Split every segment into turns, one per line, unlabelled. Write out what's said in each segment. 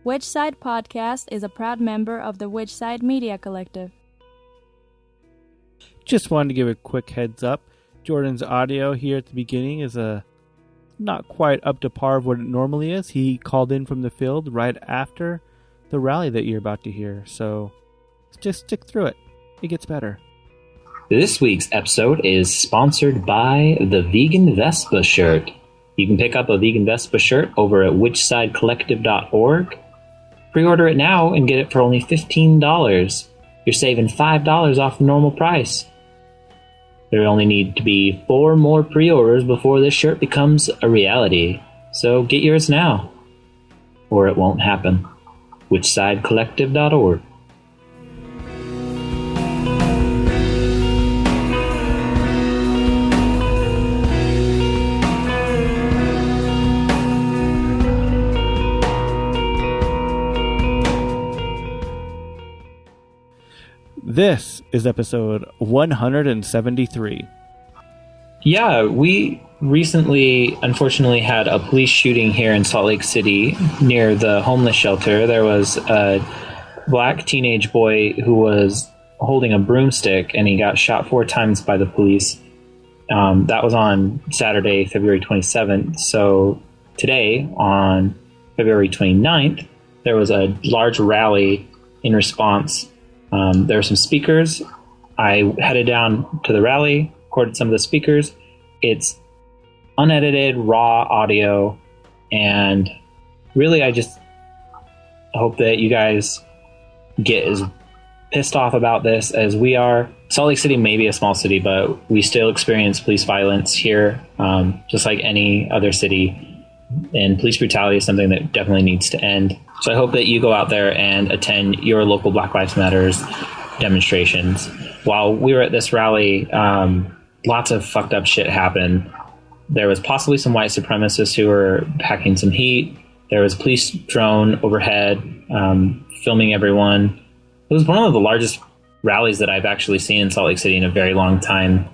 Which Side Podcast is a proud member of the Which Side Media Collective.
Just wanted to give a quick heads up. Jordan's audio here at the beginning is not quite up to par of what it normally is. He called in from the field right after the rally that you're about to hear, so just stick through it. It gets better.
This week's episode is sponsored by the Vegan Vespa shirt. You can pick up a Vegan Vespa shirt over at whichsidecollective.org. Pre-order it now and get it for only $15. You're saving $5 off the normal price. There only need to be 4 more pre-orders before this shirt becomes a reality. So get yours now, or it won't happen. whichsidecollective.org.
This is episode 173.
Yeah, we recently, unfortunately, had a police shooting here in Salt Lake City near the homeless shelter. There was a black teenage boy who was holding a broomstick, and he got shot 4 times by the police. That was on Saturday, February 27th. So today, on February 29th, there was a large rally in response. There were some speakers. I headed down to the rally, recorded some of the speakers. It's unedited, raw audio, and really I just hope that you guys get as pissed off about this as we are. Salt Lake City may be a small city, but we still experience police violence here, just like any other city. And police brutality is something that definitely needs to end. So I hope that you go out there and attend your local Black Lives Matters demonstrations. While we were at this rally, lots of fucked up shit happened. There was possibly some white supremacists who were packing some heat. There was a police drone overhead filming everyone. It was one of the largest rallies that I've actually seen in Salt Lake City in a very long time.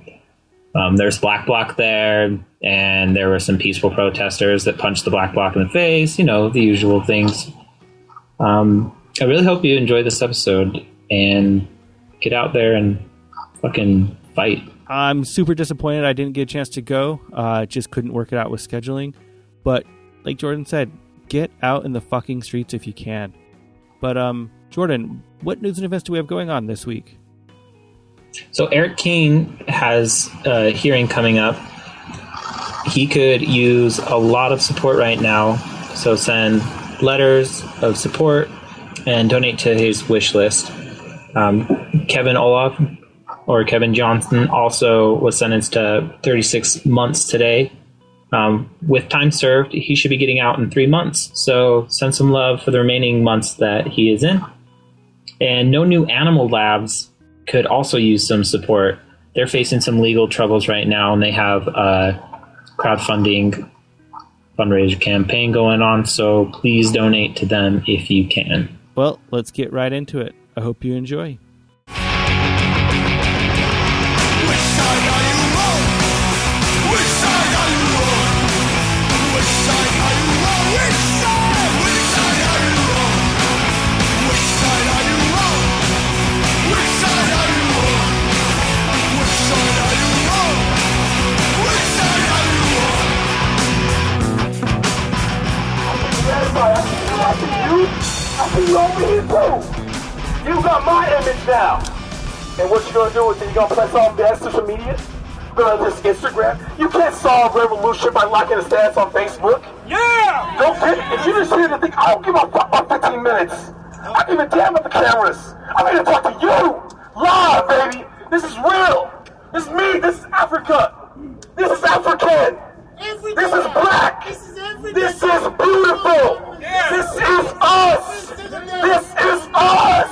There's Black Bloc there, and there were some peaceful protesters that punched the Black Bloc in the face, the usual things. I really hope you enjoy this episode and get out there and fucking fight.
I'm super disappointed I didn't get a chance to go. Just couldn't work it out with scheduling. But like Jordan said, get out in the fucking streets if you can. But Jordan, what news and events do we have going on this week?
So Eric King has a hearing coming up. He could use a lot of support right now. So send letters of support and donate to his wish list. Kevin Olaf, or Kevin Johnson, also was sentenced to 36 months today. With time served, he should be getting out in 3 months. So send some love for the remaining months that he is in. And No New Animal Labs could also use some support. They're facing some legal troubles right now, and they have a crowdfunding fundraiser campaign going on, so please donate to them if you can.
Well, let's get right into it. I hope you enjoy.
I see you over here too. You got my image now. And what you gonna do is you gonna press on that social media? Gonna just Instagram? You can't solve revolution by liking a status on Facebook. Yeah! Don't get it. If you just here to think, I don't give a fuck about 15 minutes. I don't give a damn about the cameras. I'm here to talk to you. Live, baby. This is real. This is me. This is Africa. This is African. This is black. This is beautiful. This is us. This is us.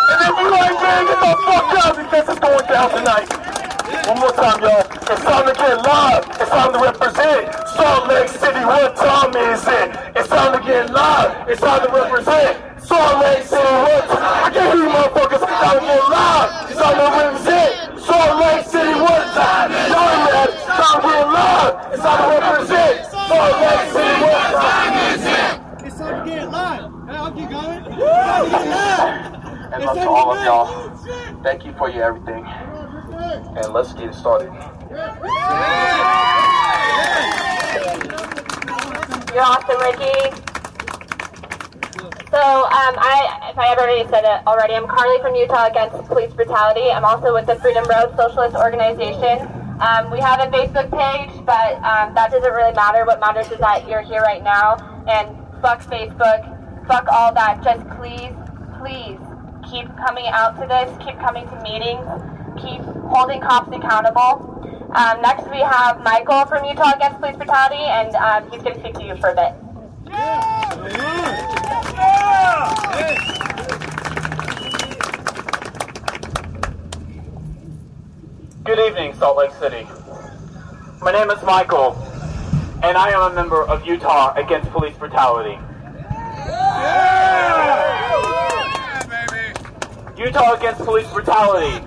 And if you ain't gang, get the fuck out because it's going down tonight. One more time, y'all. It's time to get live. It's time to represent Salt Lake City. What time is it? It's time to get live. It's time to represent Salt Lake City. What time? I can't hear you motherfuckers. It's time to get live. It's time to represent Salt Lake City. What time? Y'all ain't mad. It's time to get live. It's time to represent Salt Lake City. What time is it?
It's time to get live.
And love to all of y'all. Thank you for your everything. And let's get it started.
You're awesome, Ricky. So, if I already said it already, I'm Carly from Utah Against Police Brutality. I'm also with the Freedom Road Socialist Organization. We have a Facebook page, but that doesn't really matter. What matters is that you're here right now. And fuck Facebook, fuck all that. Just please, please keep coming out to this, keep coming to meetings, keep holding cops accountable. Next we have Michael from Utah Against Police Brutality, and he's going to speak to you for a bit.
Good evening, Salt Lake City. My name is Michael, and I am a member of Utah Against Police Brutality. Utah Against Police Brutality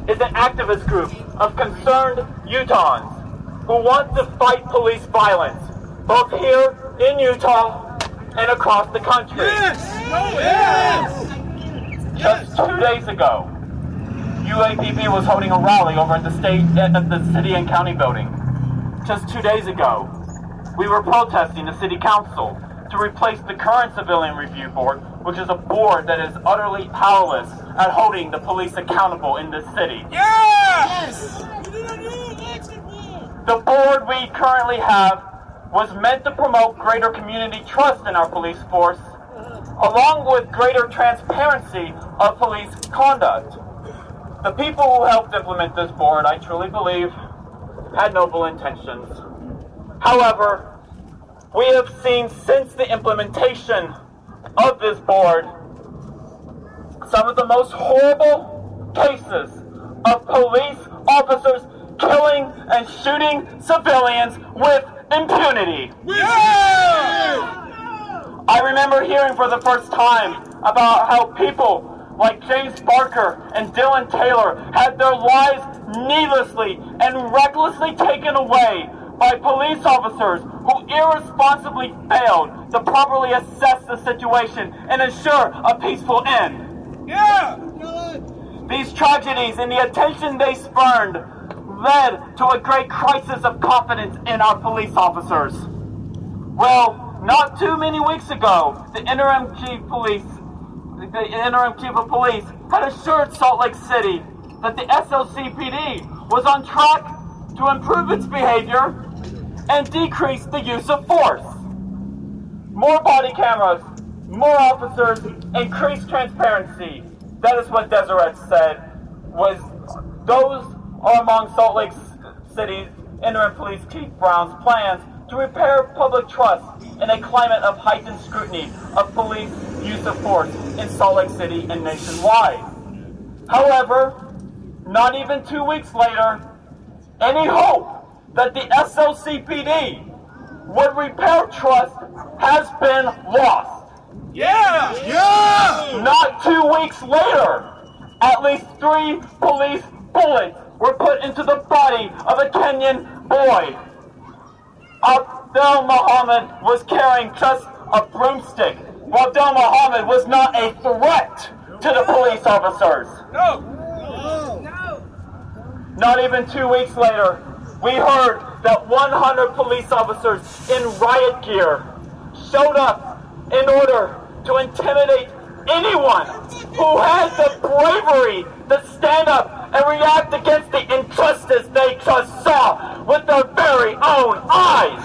is an activist group of concerned Utahns who want to fight police violence, both here in Utah and across the country. Just 2 days ago, UAPB was holding a rally over at the city and county building. Just 2 days ago, we were protesting the city council to replace the current civilian review board, which is a board that is utterly powerless at holding the police accountable in this city. Yes! The board we currently have was meant to promote greater community trust in our police force, along with greater transparency of police conduct. The people who helped implement this board, I truly believe, had noble intentions. However, we have seen since the implementation of this board some of the most horrible cases of police officers killing and shooting civilians with impunity. I remember hearing for the first time about how people like James Barker and Dylan Taylor had their lives needlessly and recklessly taken away by police officers who irresponsibly failed to properly assess the situation and ensure a peaceful end. These tragedies and the attention they spurned led to a great crisis of confidence in our police officers. Well, not too many weeks ago, the interim chief of police had assured Salt Lake City that the SLCPD was on track to improve its behavior and decrease the use of force. More body cameras, more officers, increased transparency. That is what Deseret said. Those are among Salt Lake City's interim police chief Brown's plans to repair public trust in a climate of heightened scrutiny of police use of force in Salt Lake City and nationwide. However, not even 2 weeks later, any hope that the SLCPD would repair trust has been lost. Not 2 weeks later, at least 3 police bullets were put into the body of a Kenyan boy. Abdi Mohamed was carrying just a broomstick, while Abdi Mohamed was not a threat to the police officers. Not even 2 weeks later, we heard that 100 police officers in riot gear showed up in order to intimidate anyone who had the bravery to stand up and react against the injustice they just saw with their very own eyes.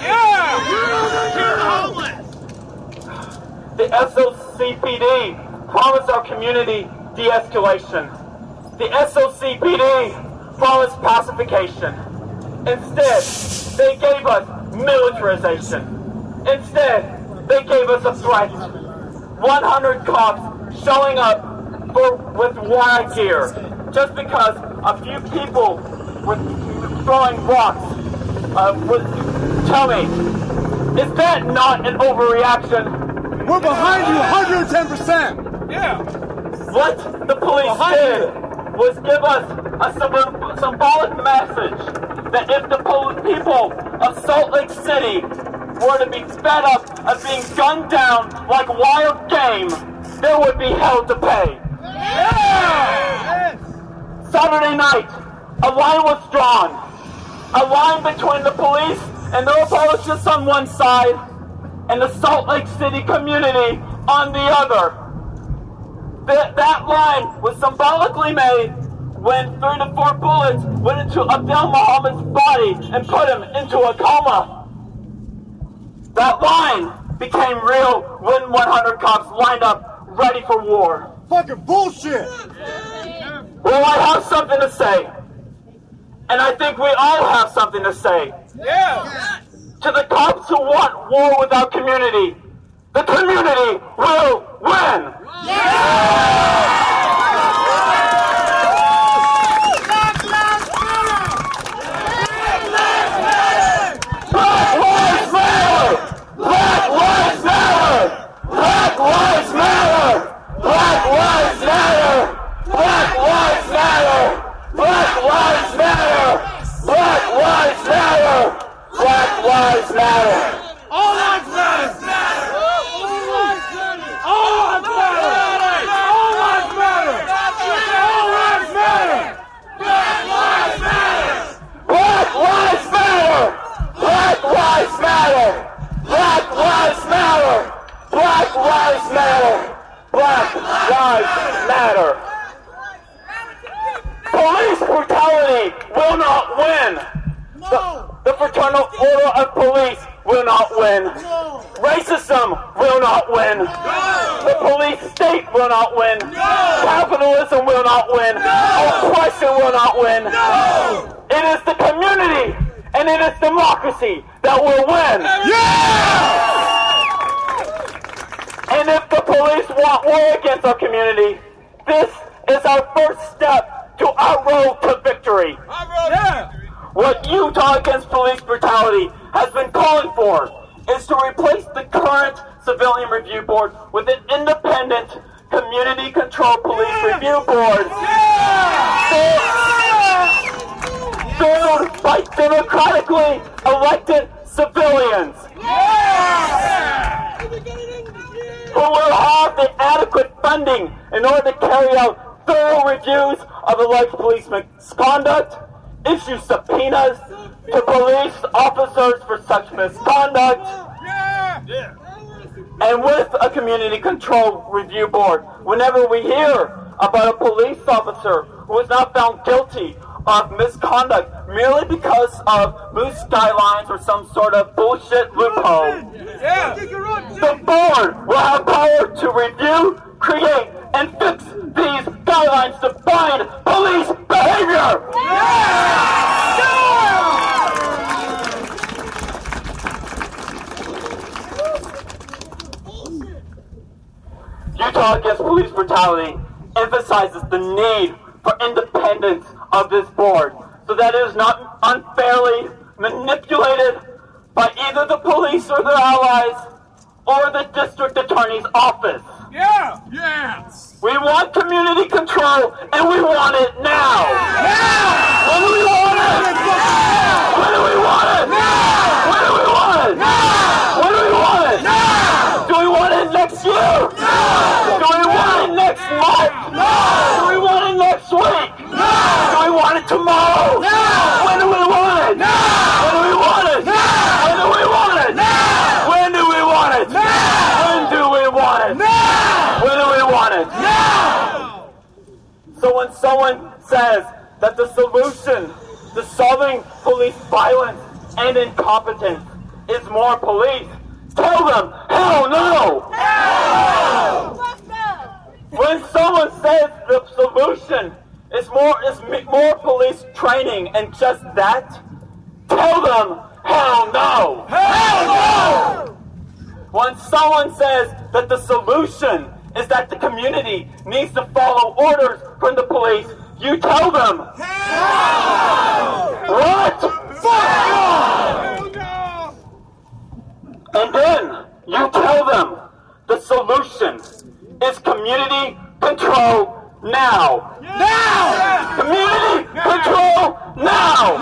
The SLCPD promised our community de-escalation. The SLCPD promised pacification. Instead, they gave us militarization. Instead, they gave us a threat. 100 cops showing up with riot gear just because a few people were throwing rocks. Tell me, is that not an overreaction?
We're behind you 110%!
What the police did was give us a symbolic message that if the people of Salt Lake City were to be fed up of being gunned down like wild game, there would be hell to pay. Saturday night, a line was drawn. A line between the police and the apologists on one side and the Salt Lake City community on the other. That line was symbolically made when 3 to 4 bullets went into Abdi Mohamed's body and put him into a coma. That line became real when 100 cops lined up ready for war.
Fucking bullshit!
Well, I have something to say. And I think we all have something to say.
Yeah!
To the cops who want war without community, the community will win! Black Lives Matter! Black Lives Matter! Black Lives Matter! Black Lives Matter! Black Lives Matter! Black Lives Matter! Black Lives Matter! Black Lives Matter!
All lives matter! All lives matter! All lives matter! All lives matter! Black lives matter!
Black Lives Matter! Black Lives Matter! Black Lives Matter! Black Lives Matter! Black Lives Matter! Police brutality will not win! The fraternal order of police will not win! Racism will not win! The police state will not win! Capitalism will not win! Oppression will not win! It is the community and it is democracy that will win! And if the police want war against our community, this is our first step to our road to victory. What Utah Against Police Brutality has been calling for is to replace the current Civilian Review Board with an independent, community-controlled police review board. Filled by democratically elected civilians. Who will have the adequate funding in order to carry out thorough reviews of alleged police misconduct, issue subpoenas to police officers for such misconduct, and with a community control review board, whenever we hear about a police officer who was not found guilty of misconduct merely because of blue skylines or some sort of bullshit loophole, the board will have power to review, create, and fix these guidelines to bind police behavior! Utah Against Police Brutality emphasizes the need for independence of this board so that it is not unfairly manipulated by either the police or their allies or the district attorney's office. We want community control, and we want it now. When do we want it? When do we want it? When do we want it? When do we want it? Do we want it next year? Do we want it next month? Do we want it next week? Do we want it tomorrow? When do we want it? When do we want it? When do we want it? When do we want it? When do we want it? When do we want it? So when someone says that the solution to solving police violence and incompetence is more police, tell them, hell no! When someone says the solution is more police training and just that, tell them, hell no! Hell no! When someone says that the solution is that the community needs to follow orders from the police, you tell them, what? Fuck! And then you tell them the solution is community control now. Now! Community control now!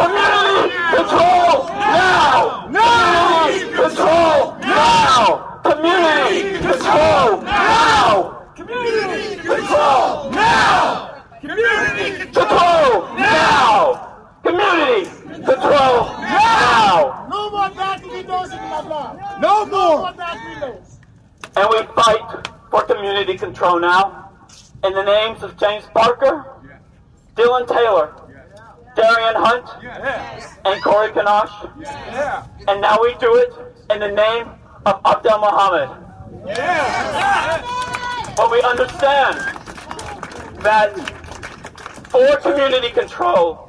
Community control now! Community control now! Community control now!
No more.
And we fight for community control now. In the names of James Parker, Dylan Taylor, Darian Hunt, and Corey Kanosh. And now we do it in the name of Abdi Mohamed. But we understand that for community control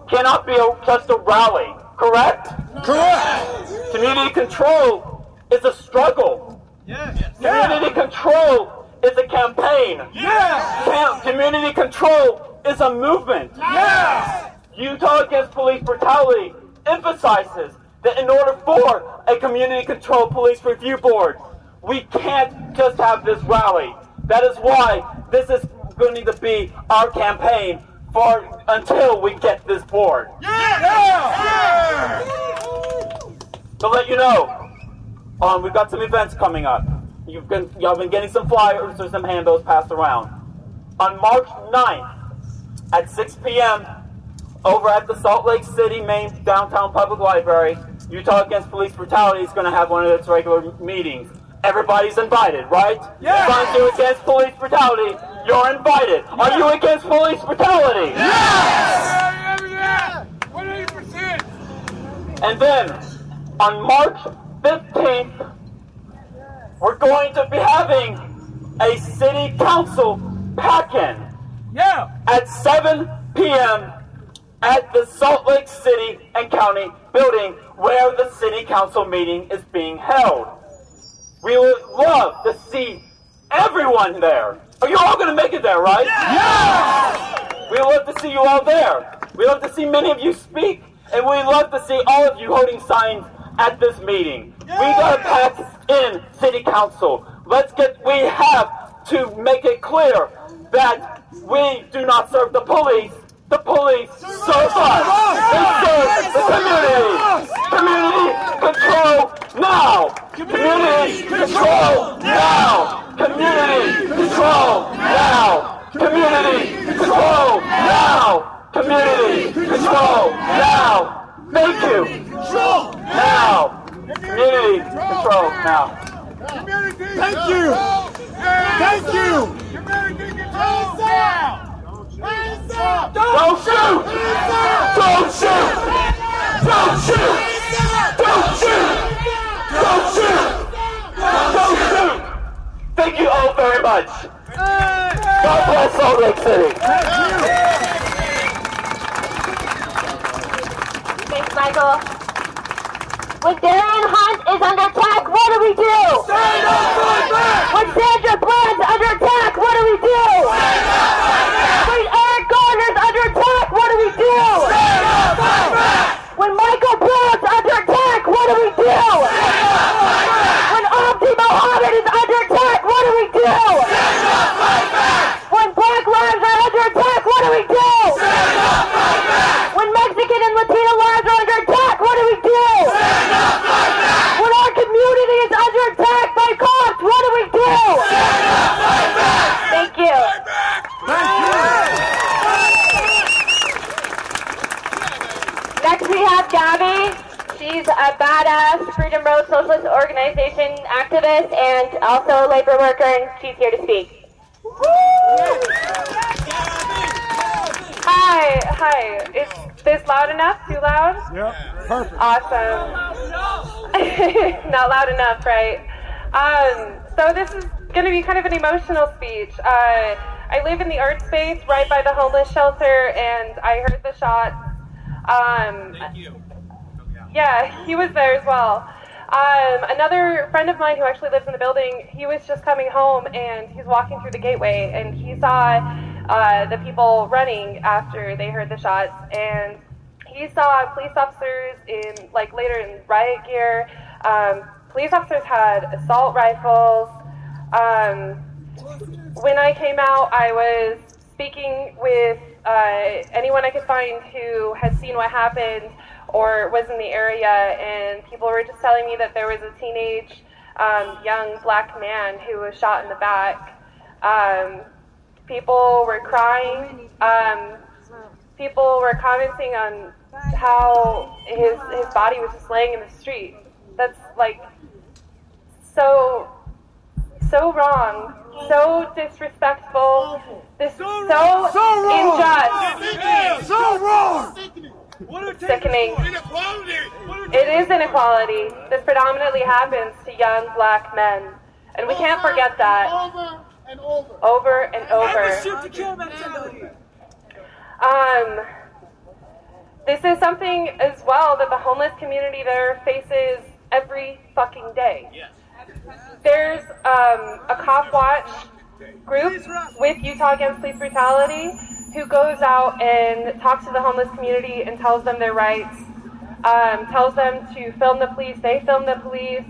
cannot be just a rally, correct?
Correct.
Community control is a struggle. Community control is a campaign. Community control is a movement. Utah Against Police Brutality emphasizes that in order for a community control police review board, we can't just have this rally. That is why this is going to be our campaign for until we get this board. To let you know, we've got some events coming up. Y'all been getting some flyers or some handbills passed around. On March 9th at 6 p.m. over at the Salt Lake City main downtown public library, Utah Against Police Brutality is going to have one of its regular meetings. Everybody's invited, right? If you're against police brutality, you're invited. Are you against police brutality?
Yes! 100%!
And then, on March 15th, we're going to be having a city council pack-in at 7 p.m. at the Salt Lake City and County building where the city council meeting is being held. We would love to see everyone there. Are you all going to make it there, right? We would love to see you all there. We love to see many of you speak, and we love to see all of you holding signs at this meeting. We got to pack in city council. We have to make it clear that we do not serve the police. The police serve us. They serve the community. Community control now. Community control now. Community control now. Community control now. Community control now. Thank you. Now. Community control now.
Thank you. Thank you. Community control now.
Don't shoot! Don't shoot! Don't shoot! Don't shoot! Don't shoot! Don't shoot! Thank you all very much. God bless Salt Lake City.
Thanks, Michael. When Darian Hunt is under attack, what do we do?
Stand up, fight back!
When Sandra Bland's under attack, what do we do?
Stand up, fight back!
When Eric Garner's under attack, what do we do?
Stand up, fight back!
When Michael Brot's under attack, what do we do?
Stand up, fight back!
When Abdi Mohamed is under attack, what do we do?
Stand up, fight back!
When Black lives are under attack, what do we do?
Stand up, fight back!
When Mexican and Latino lives are under attack, what do we do?
Stand up, fight back!
When our community is under attack by cops, what do we do?
Stand up, fight back!
Thank you. Next we have Gabby. She's a badass Freedom Road Socialist Organization activist and also a labor worker, and she's here to speak. Hi. Is this loud enough? Too loud?
Yep, perfect.
Awesome. Not loud enough, right? So this is going to be kind of an emotional speech. I live in the art space right by the homeless shelter, and I heard the shots. Thank you. Yeah, he was there as well. Another friend of mine who actually lives in the building, he was just coming home, and he's walking through the gateway, and he saw the people running after they heard the shots, and he saw police officers later in riot gear. Police officers had assault rifles. When I came out, I was speaking with anyone I could find who had seen what happened or was in the area, and people were just telling me that there was a teenage young black man who was shot in the back. People were crying.
people were commenting on how his body was just laying in the street. That's like so wrong, so disrespectful, so unjust,
So wrong!
sickening. It is inequality. This predominantly happens to young black men, and we can't forget that. Over and over. This is something as well that the homeless community there faces every fucking day. There's a cop watch group with Utah Against Police Brutality who goes out and talks to the homeless community and tells them their rights, tells them to film the police. They film the police.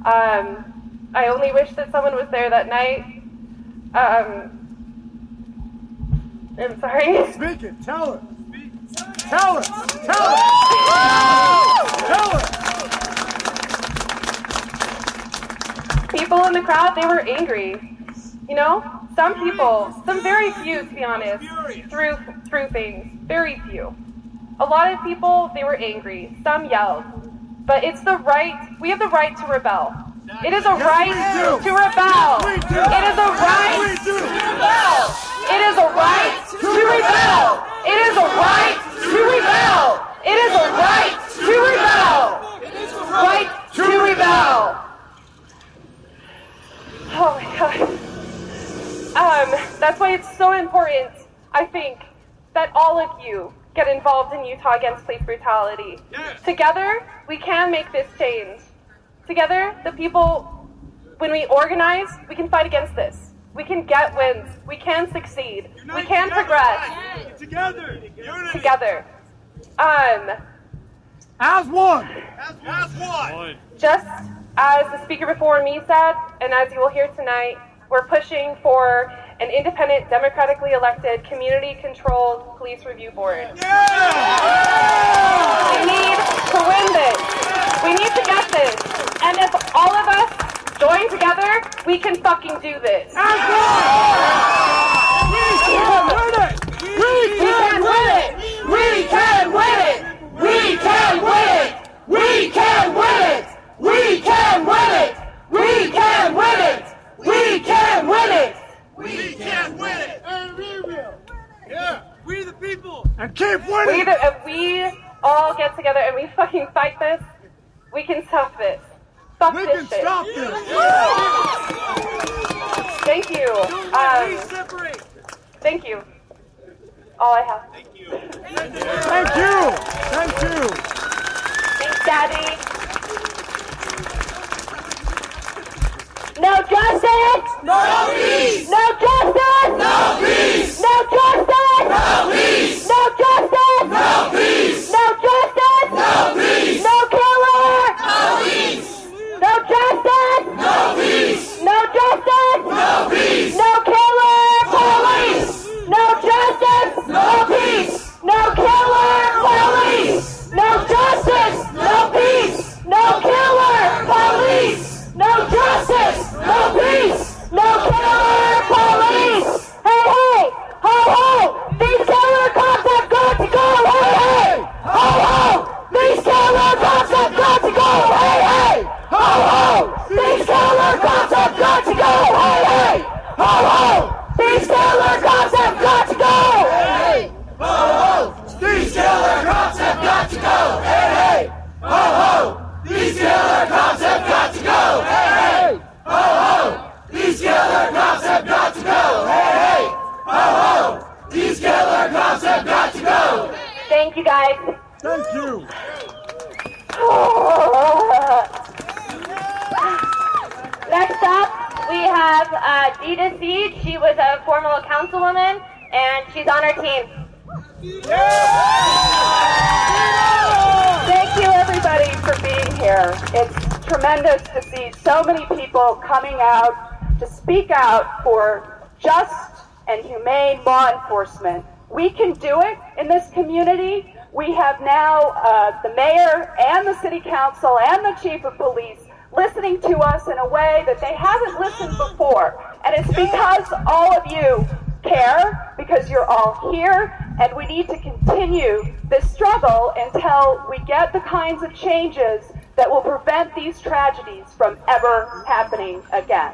I only wish that someone was there that night. I'm sorry.
Speak it. Tell it. Tell it. Tell it. Tell it.
People in the crowd, they were angry. You know, some people, some very few, to be honest, threw things. Very few. A lot of people, they were angry. Some yelled. But it's the right, we have the right to rebel. It is a right to rebel. It is a right to rebel. It is a right to rebel. It is a right to rebel. It is a right to rebel. Right to rebel. Oh my God. That's why it's so important, I think, that all of you get involved in Utah Against Police Brutality. Together, we can make this change. Together, the people, when we organize, we can fight against this. We can get wins. We can succeed. We can progress.
Together.
Together.
As one.
As one.
Just as the speaker before me said, and as you will hear tonight, we're pushing for an independent, democratically elected, community-controlled police review board. We need to win this. We need to get this. And if all of us join together, we can fucking do this.
We can win it.
We can win it. We can win it. We can win it. We can win it. We can win it. We can win it. We can win it.
We can win it. And we will. Yeah. We the people.
And keep winning.
If we all get together and we fucking fight this, we can stop this. Fuck
We
this
can
shit.
stop this.
Thank you. Thank you. All I have.
Thank you.
Thanks, Daddy. No justice!
No peace.
No justice!
No peace.
No justice!
No peace.
No justice!
No peace.
No justice!
No peace.
No killer!
No peace.
No justice!
No peace.
No justice!
No peace.
No killer!
Police.
No justice!
No peace.
No killer! Police! No justice! No peace! No killer! Police! No justice! No peace! No killer! Police! Hey, hey! Ho, ho! These killer cops have got to go! Hey, hey! Ho, ho! These killer cops have got to go! Hey, hey! Ho, ho! These killer cops have got to go! Hey, hey! Ho, ho! These killer cops have got to go!
Hey, ho, ho! These killer cops have got to go! Hey, hey! Ho, ho! These killer cops have got to go! Hey, hey! Ho, ho! These killer cops have got to go! Hey, hey! Ho, ho! These killer cops have got to go!
Thank you, guys.
Thank you.
Next up, we have Dita Seed. She was a former councilwoman, and she's on our team.
Thank you, everybody, for being here. It's tremendous to see so many people coming out to speak out for just and humane law enforcement. We can do it in this community. We have now the mayor and the city council and the chief of police listening to us in a way that they haven't listened before. And it's because all of you care, because you're all here, And we need to continue this struggle until we get the kinds of changes that will prevent these tragedies from ever happening again.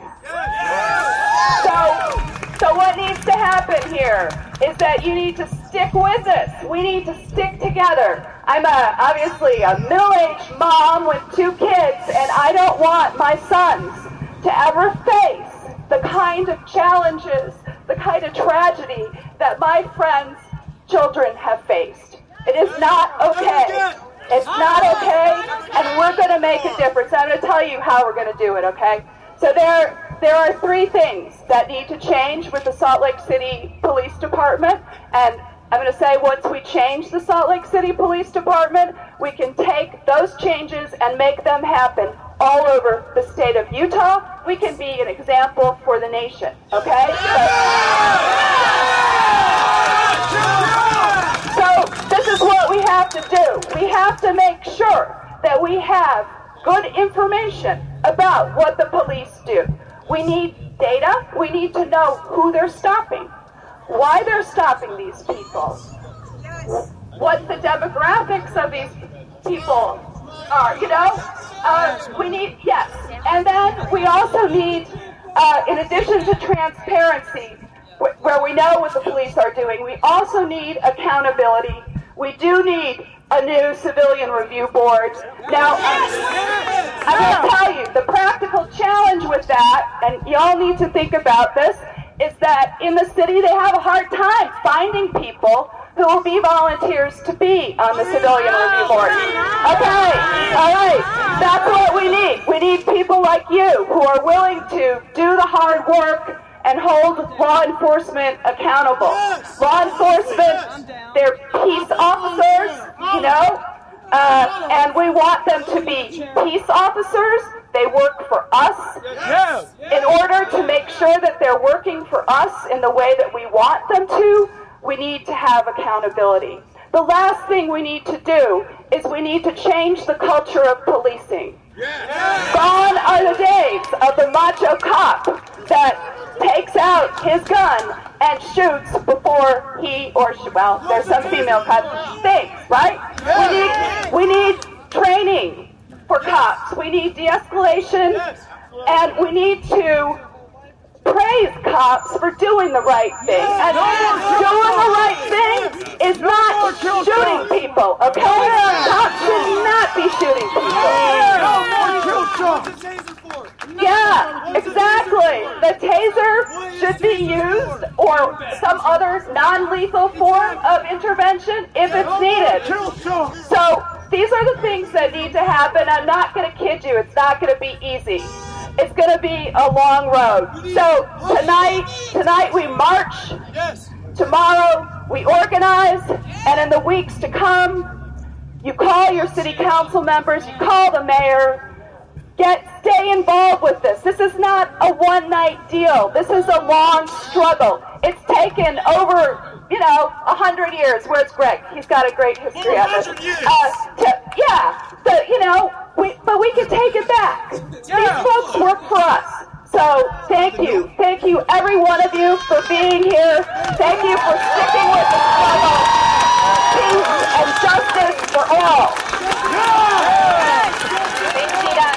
So what needs to happen here is that you need to stick with us. We need to stick together. I'm obviously a middle-aged mom with 2 kids, and I don't want my sons to ever face the kind of challenges, the kind of tragedy that my friends' children have faced. It is not okay. It's not okay, and we're going to make a difference. I'm going to tell you how we're going to do it, okay? So there are 3 things that need to change with the Salt Lake City Police Department, and I'm going to say once we change the Salt Lake City Police Department, we can take those changes and make them happen all over the state of Utah. We can be an example for the nation, okay? So this is what we have to do. We have to make sure that we have good information about what the police do. We need data. We need to know who they're stopping, why they're stopping these people, what the demographics of these people are, you know? We need, yes. And then we also need, in addition to transparency, where we know what the police are doing, we also need accountability. We do need a new civilian review board. Now, I'm going to tell you, the practical challenge with that, and you all need to think about this, is that in the city they have a hard time finding people who will be volunteers to be on the civilian review board. Okay, all right, that's what we need. We need people like you who are willing to do the hard work and hold law enforcement accountable. Law enforcement, they're peace officers, you know, and we want them to be peace officers. They work for us. In order to make sure that they're working for us in the way that we want them to, we need to have accountability. The last thing we need to do is we need to change the culture of policing. Gone are the days of the macho cop that takes out his gun and shoots before he or she, well, there's some female cops, thinks, right? We need training for cops. We need de-escalation, and we need to praise cops for doing the right thing. And doing the right thing is not shooting people, okay? Cops should not be shooting people. Yeah, exactly. The taser should be used, or some other non-lethal form of intervention if it's needed. So these are the things that need to happen. I'm not going to kid you. It's not going to be easy. It's going to be a long road. So tonight we march. Tomorrow we organize. And in the weeks to come, you call your city council members, you call the mayor, stay involved with this. This is not a one-night deal. This is a long struggle. It's taken over, 100 years. Where's Greg? He's got a great history on this. But we can take it back. These folks work for us. So thank you. Thank you, every one of you, for being here. Thank you for sticking with the struggle. Peace and justice for all. Thanks, Gita.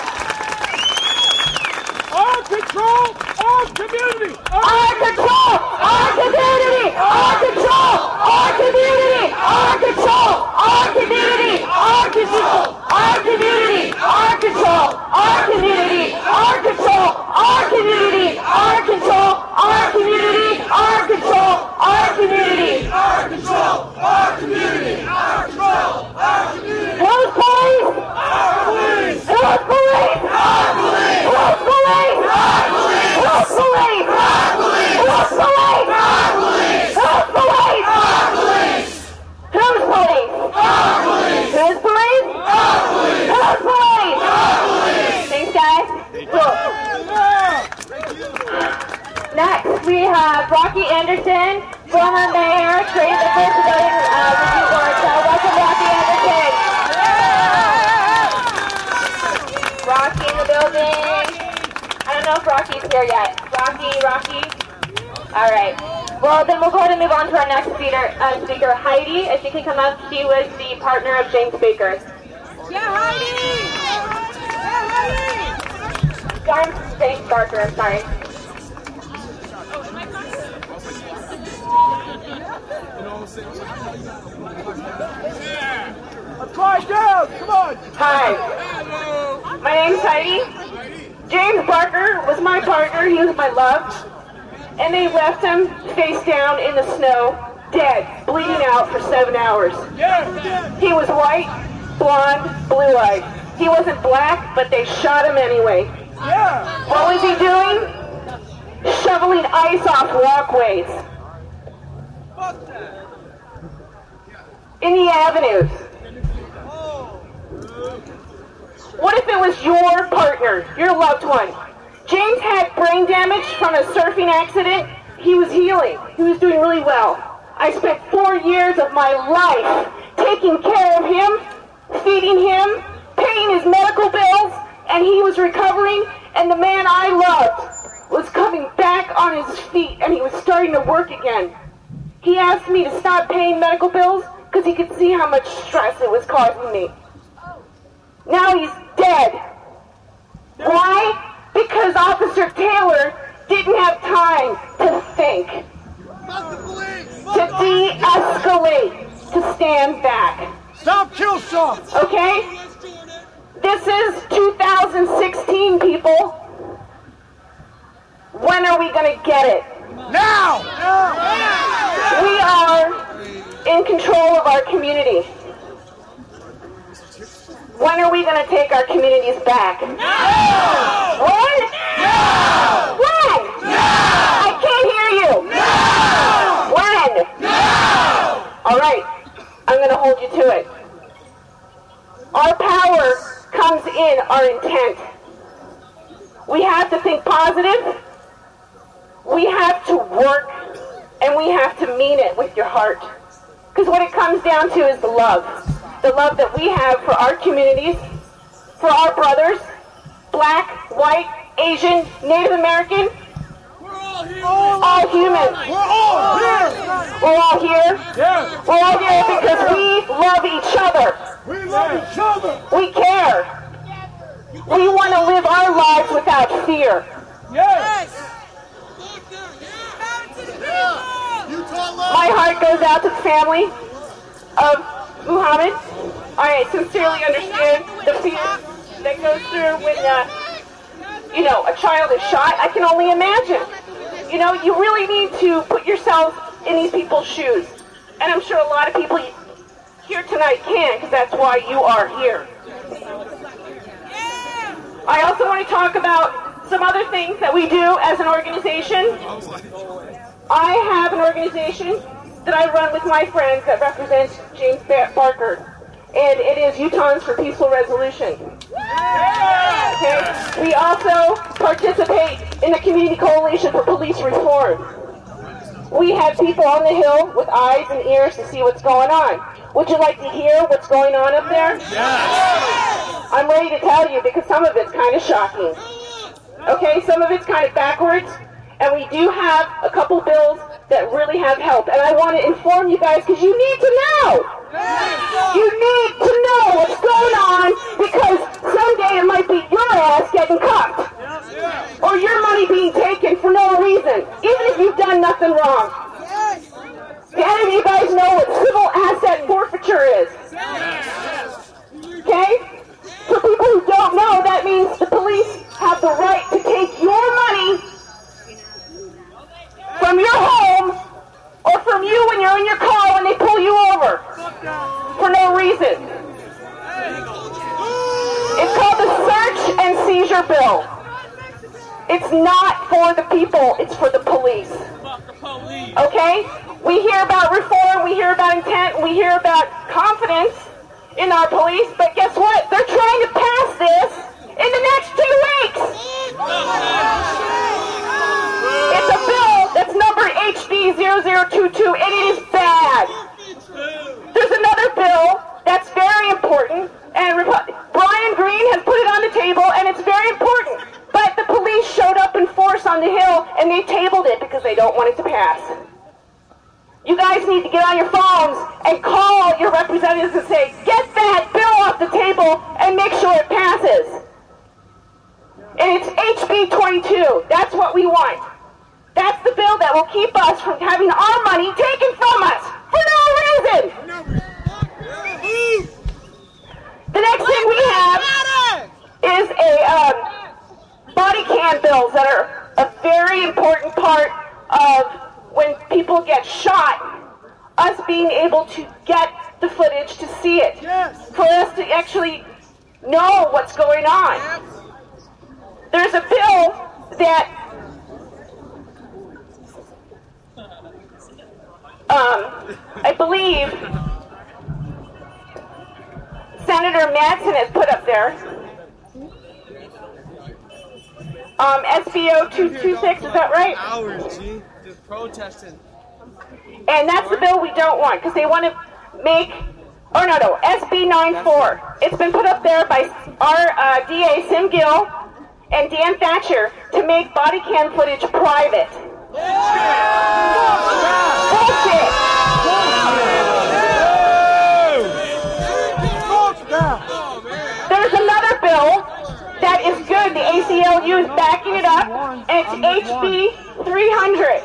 Our control, our community.
Our control, our community. Our control, our community. Our control, our community. Our control, our community. Our control, our community. Our control, our community. Our control, our community. Our control, our community.
Our control, our community. Our control, our community.
Who's police?
Our police.
Who's police?
Our police.
Who's police?
Our police.
Who's police?
Our police.
Who's police?
Our police.
Who's police?
Our police.
Who's police?
Our police.
Who's police?
Our police.
Who's police?
Our police.
Thanks, guys. Cool. Next, we have Rocky Anderson, former mayor, created the first civilian review board. So welcome, Rocky Anderson. Rocky in the building. I don't know if Rocky's here yet. Rocky. All right.
Well, then we'll go ahead and move on to our next speaker, Heidi. If she can come up, she was the partner of James Baker.
Yeah, Heidi!
James Barker, I'm sorry.
Let's quiet down! Come on!
Hi, my name's Heidi. James Barker was my partner, he was my love. And they left him face down in the snow, dead, bleeding out for 7 hours. He was white, blonde, blue-eyed. He wasn't black, but they shot him anyway. What was he doing? Shoveling ice off walkways. In the avenues. What if it was your partner, your loved one? James had brain damage from a surfing accident. He was healing. He was doing really well. I spent 4 years of my life taking care of him, feeding him, paying his medical bills, and he was recovering, and the man I loved was coming back on his feet, and he was starting to work again. He asked me to stop paying medical bills because he could see how much stress it was causing me. Now he's dead. Why? Because Officer Taylor didn't have time to think, to de-escalate, to stand back.
Stop kill shots!
Okay? This is 2016, people. When are we going to get it?
Now!
We are in control of our community. When are we going to take our communities back?
Now!
When?
Now!
When?
Now!
I can't hear you.
Now!
When?
Now!
All right, I'm going to hold you to it. Our power comes in our intent. We have to think positive. We have to work, and we have to mean it with your heart. Because what it comes down to is the love. The love that we have for our communities, for our brothers, black, white, Asian, Native American, all human.
We're all here!
We're all here.
Yeah.
We're all here because we love each other.
We love each other!
We care. We want to live our lives without fear.
Yes!
My heart goes out to the family of Muhammad. I sincerely understand the fear that goes through when, a child is shot. I can only imagine. You really need to put yourself in these people's shoes. And I'm sure a lot of people here tonight can, because that's why you are here. I also want to talk about some other things that we do as an organization. I have an organization that I run with my friends that represents James Barker, and it is Utahns for Peaceful Resolution. Okay. We also participate in the Community Coalition for Police Reform. We have people on the Hill with eyes and ears to see what's going on. Would you like to hear what's going on up there?
Yes!
I'm ready to tell you because some of it's kind of shocking. Okay, some of it's kind of backwards. And we do have a couple bills that really have helped. And I want to inform you guys because you need to know. You need to know what's going on because someday it might be your ass getting cuffed. Or your money being taken for no reason, even if you've done nothing wrong. Do any of you guys know what civil asset forfeiture is? Okay? For people who don't know, that means the police have the right to take your money from your home or from you when you're in your car when they pull you over for no reason. It's called the search and seizure bill. It's not for the people, it's for the police. Okay? We hear about reform, we hear about intent, we hear about confidence in our police, but guess what? They're trying to pass this in the next 2 weeks. It's a bill that's numbered HD 0022, and it is bad. There's another bill that's very important, and Brian Green has put it on the table, and it's very important. But the police showed up in force on the Hill, and they tabled it because they don't want it to pass. You guys need to get on your phones and call your representatives and say, get that bill off the table and make sure it passes. And it's HB 22. That's what we want. That's the bill that will keep us from having our money taken from us for no reason. The next thing we have is body cam bills that are a very important part of when people get shot, us being able to get the footage to see it, for us to actually know what's going on. There's a bill that I believe Senator Madsen has put up there. SBO 226, is that right?
Hours, G. Just protesting.
And that's the bill we don't want, because they want to make, SB 94. It's been put up there by our DA, Sim Gill, and Dan Thatcher, to make body cam footage private. Bullshit! There's another bill that is good. The ACLU is backing it up, and it's HB 300.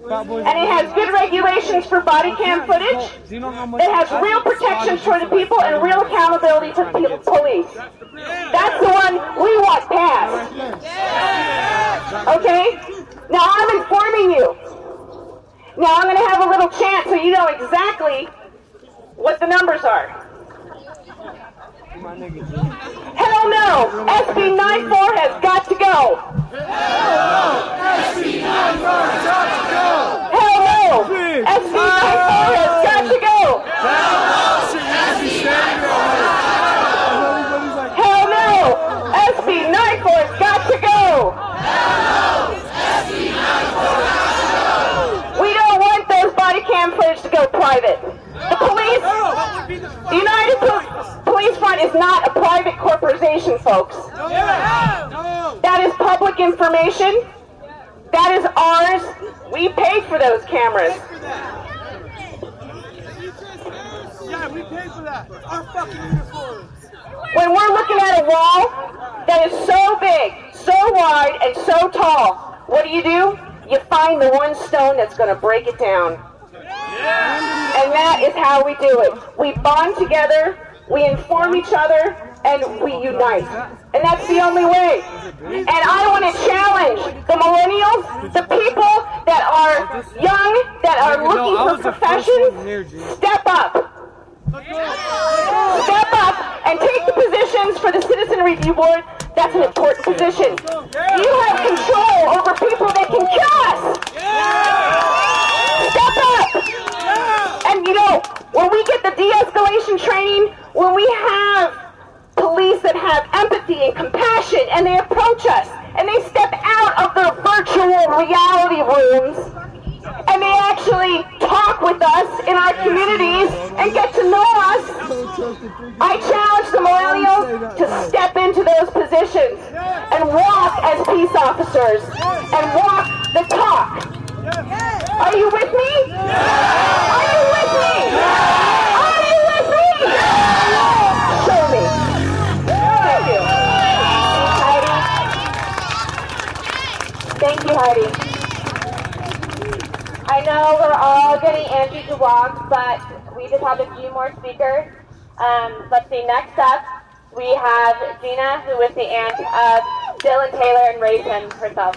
And it has good regulations for body cam footage. It has real protections for the people and real accountability for the police. That's the one we want passed. Okay? Now I'm informing you. Now I'm going to have a little chant so you know exactly what the numbers are. Hell no! SB 94 has got to go!
SB 94 has got to go!
Hell no! SB 94 has got to go! Hell no! SB 94 has got to go! We don't want those body cam footage to go private. The police, the United Police Front is not a private corporation, folks. That is public information. That is ours. We pay for those cameras.
Yeah, we pay for that. Our fucking uniforms.
When we're looking at a wall that is so big, so wide, and so tall, what do? You find the one stone that's going to break it down. And that is how we do it. We bond together, we inform each other, and we unite. And that's the only way. And I want to challenge the millennials, the people that are young, that are looking for professions, step up. Step up and take the positions for the Citizen Review Board. That's an important position. You have control over people that can kill us. Step up. And when we get the de-escalation training, when we have police that have empathy and compassion, and they approach us, and they step out of their virtual reality rooms, and they actually talk with us in our communities and get to know us, I challenge the millennials to step into those positions and walk as peace officers and walk the talk. Are you with me? Are you with me? Are you with me? Show me. Thank you. Heidi. Thank you, Heidi.
I know we're all getting antsy to walk, but we just have a few more speakers. Let's see, next up, we have Gina, who is the aunt of Dylan Taylor and raised him herself.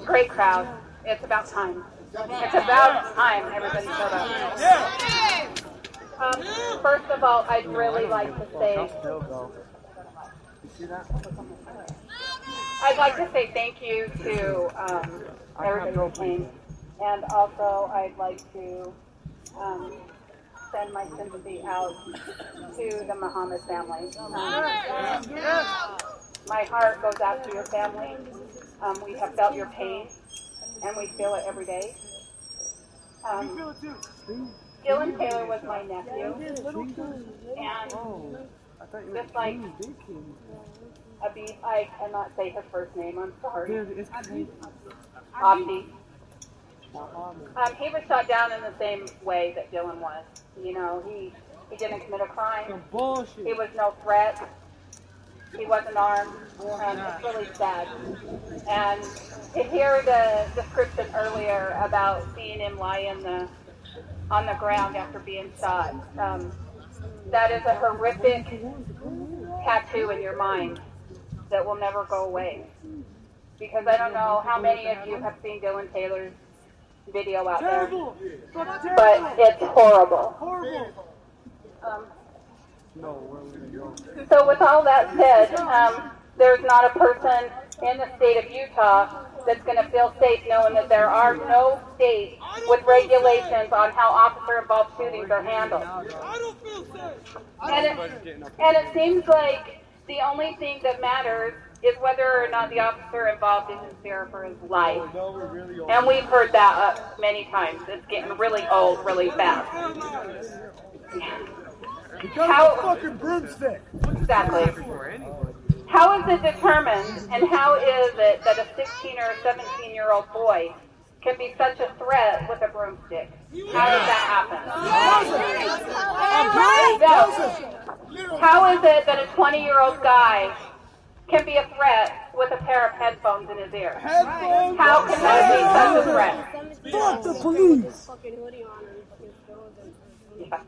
Great crowd. It's about time. It's about time everybody showed up. First of all, I'd really like to say thank you to everybody who came, and also I'd like to send my sympathy out to the Mohamed family. My heart goes out to your family. We have felt your pain, and we feel it every day. Dylan Taylor was my nephew, and just like Abdi, I cannot say his first name, I'm sorry. Abdi. He was shot down in the same way that Dylan was. You know, he didn't commit a crime. He was no threat. He wasn't armed. It's really sad. And to hear the description earlier about seeing him lie on the ground after being shot, that is a horrific tattoo in your mind that will never go away. Because I don't know how many of you have seen Dylan Taylor's video out there, but it's horrible. So with all that said, there's not a person in the state of Utah that's going to feel safe knowing that there are no states with regulations on how officer-involved shootings are handled. And it seems like the only thing that matters is whether or not the officer involved is in fear for his life. And we've heard that many times. It's getting really old really fast.
How a fucking broomstick.
Exactly. How is it determined, and how is it that a 16 or a 17-year-old boy can be such a threat with a broomstick? How does that happen? No. How is it that a 20-year-old guy can be a threat with a pair of headphones in his ear? How can that be such a threat?
Fuck the police!
Yeah.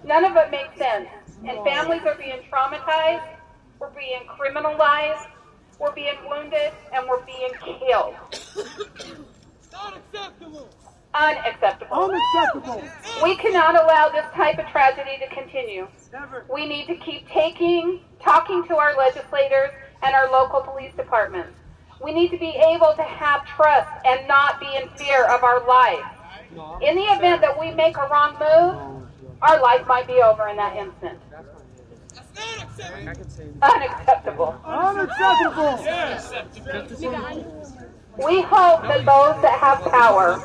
None of it makes sense. And families are being traumatized, we're being criminalized, we're being wounded, and we're being killed. Unacceptable. We cannot allow this type of tragedy to continue. We need to keep talking to our legislators and our local police departments. We need to be able to have trust and not be in fear of our lives. In the event that we make a wrong move, our life might be over in that instant. Unacceptable. We hope that those that have power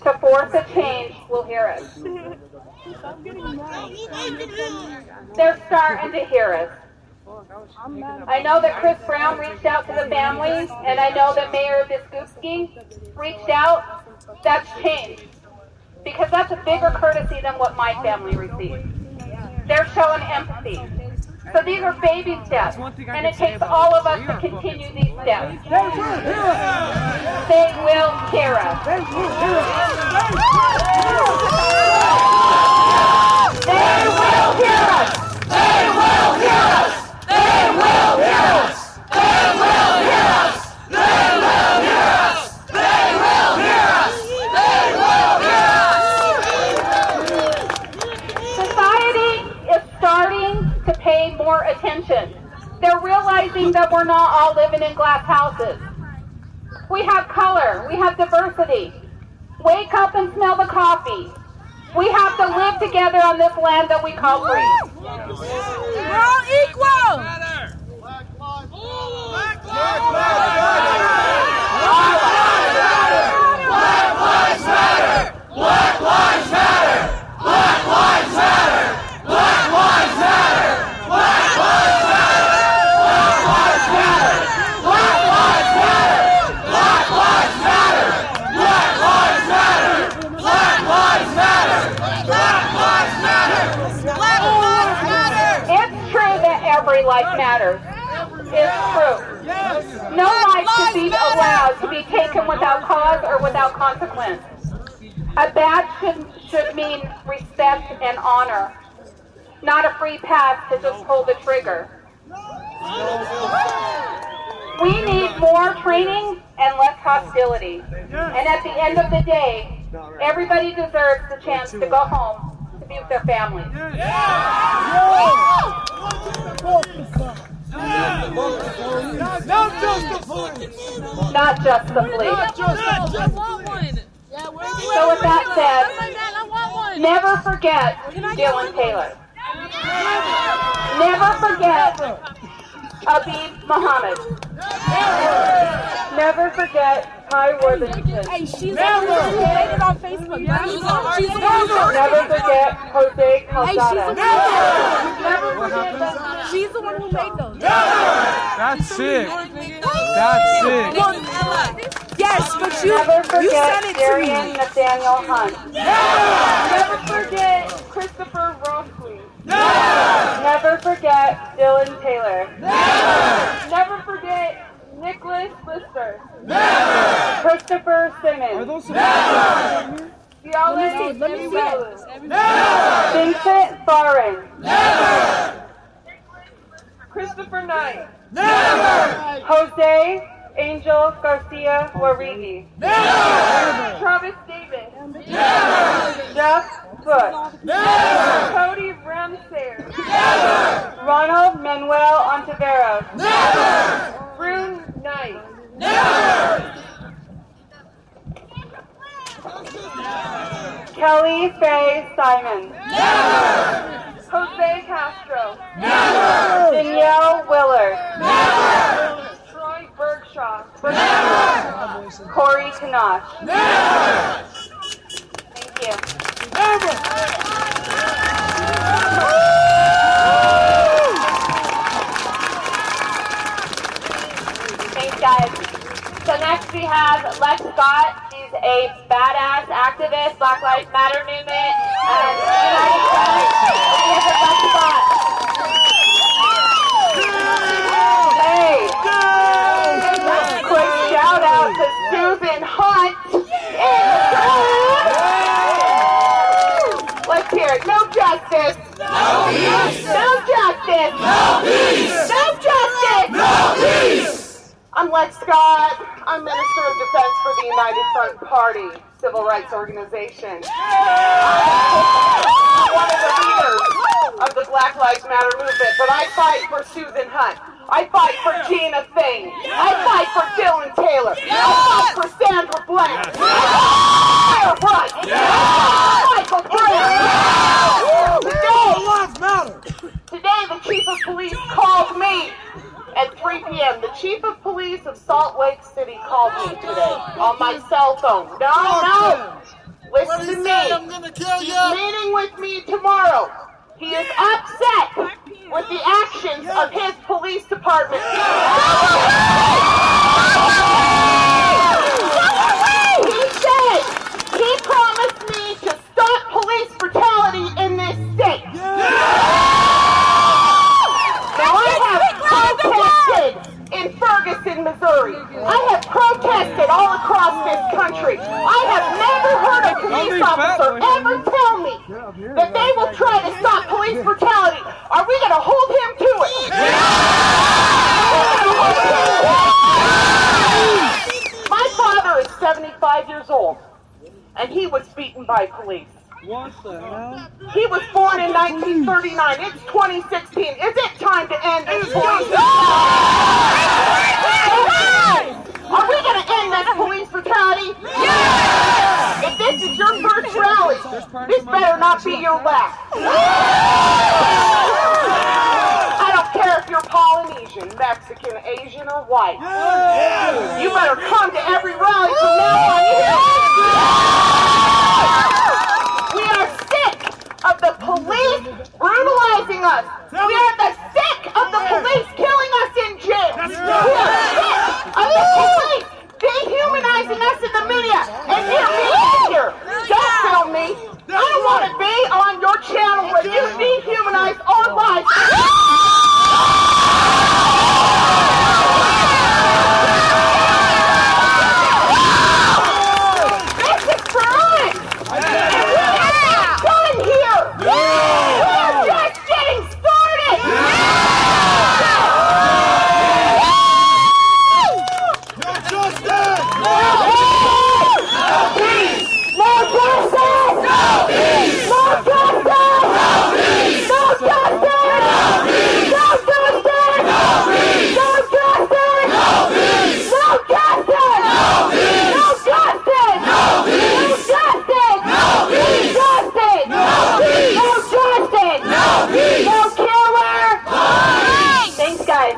to force a change will hear us. They're starting to hear us. I know that Chris Brown reached out to the families, and I know that Mayor Biskupski reached out. That's changed. Because that's a bigger courtesy than what my family received. They're showing empathy. So these are baby steps, and it takes all of us to continue these steps. They will hear us. They will hear us. They will hear us. They will hear us. They will hear us. They will hear us. They will hear us. They will hear us. They will hear us. Society is starting to pay more attention. They're realizing that we're not all living in glass houses. We have color. We have diversity. Wake up and smell the coffee. We have to live together on this land that we call free.
We're all equal.
Black lives matter! Black lives matter! Black lives matter! Black lives matter! Black lives matter! Black lives matter! Black lives matter! Black lives matter! Black lives matter! Black lives matter! Black lives matter! Black lives matter!
It's true that every life matters. It's true. No life should be allowed to be taken without cause or without consequence. A badge should mean respect and honor, not a free pass to just pull the trigger. We need more training and less hostility. And at the end of the day, everybody deserves the chance to go home to be with their families. Not just the police.
I want one.
So with that said, never forget Dylan Taylor. Never forget Abdi Mohamed.
Never forget Ty Worthington.
Hey, she's the one who made it on Facebook.
Never forget Jose Calzada.
She's the one who made those.
That's sick. That's sick.
Yes, but you
Never
sent
forget
it to
Darian
me.
Nathaniel Hunt.
Never forget Christopher Rossley.
Never forget Dylan Taylor.
Never forget Nicholas Lister.
Christopher Simmons.
Are those
Ciale
Let me see it.
Vincent Farin.
Christopher Knight.
Jose Angel Garcia Warigi.
Travis Davis.
Jeff Foot.
Cody Ramsayer.
Ronald Manuel Ontiveros.
Brune Knight.
Kelly Faye Simon.
Jose Castro.
Danielle Willard.
Troy Bergshaw.
Corey Kanosh. Thank you.
Thanks, guys. So next we have Lex Scott. He's a badass activist, Black Lives Matter movement, and United Front. Here's Lex Scott.
Hey! Quick shout out to Susan Hunt. Let's hear it. No justice.
No peace.
No justice.
No peace.
No justice.
No peace.
I'm Lex Scott. I'm Minister of Defense for the United Front Party, civil rights organization. I'm one of the leaders of the Black Lives Matter movement, but I fight for Susan Hunt. I fight for Gina Thing. I fight for Dylan Taylor. I fight for Sandra Bland. I fight for Michael Brown. Today, the chief of police called me at 3 p.m. The chief of police of Salt Lake City called me today on my cell phone. No. Listen to me. He's meeting with me tomorrow. He is upset with the actions of his police department. He said he promised me to stop police brutality in this state. Now I have protested in Ferguson, Missouri. I have protested all across this country. I have never heard a police officer ever tell me that they will try to stop police brutality. Are we going to hold him to it? My father is 75 years old, and he was beaten by police.
What the hell?
He was born in 1939. It's 2016. Is it time to end this police? Are we going to end this police brutality? Yes! If this is your first rally, this better not be your last. I don't care if you're Polynesian, Mexican, Asian, or white. You better come to every rally from now on. We are sick of the police brutalizing us. We are sick of the police killing us in jail. We are sick of the police dehumanizing us in the media. And hear me here. Don't film me. I don't want to be on your channel where you dehumanize our lives. This is for us. Done here! We're just getting started!
No justice!
No peace! No justice!
No peace!
No justice!
No peace!
No justice!
No peace!
No justice!
No peace!
No justice!
No peace!
No justice!
No peace!
No justice!
No peace!
No justice!
No peace!
Justice!
No peace!
No justice!
No peace!
No killer!
No peace!
Thanks, guys.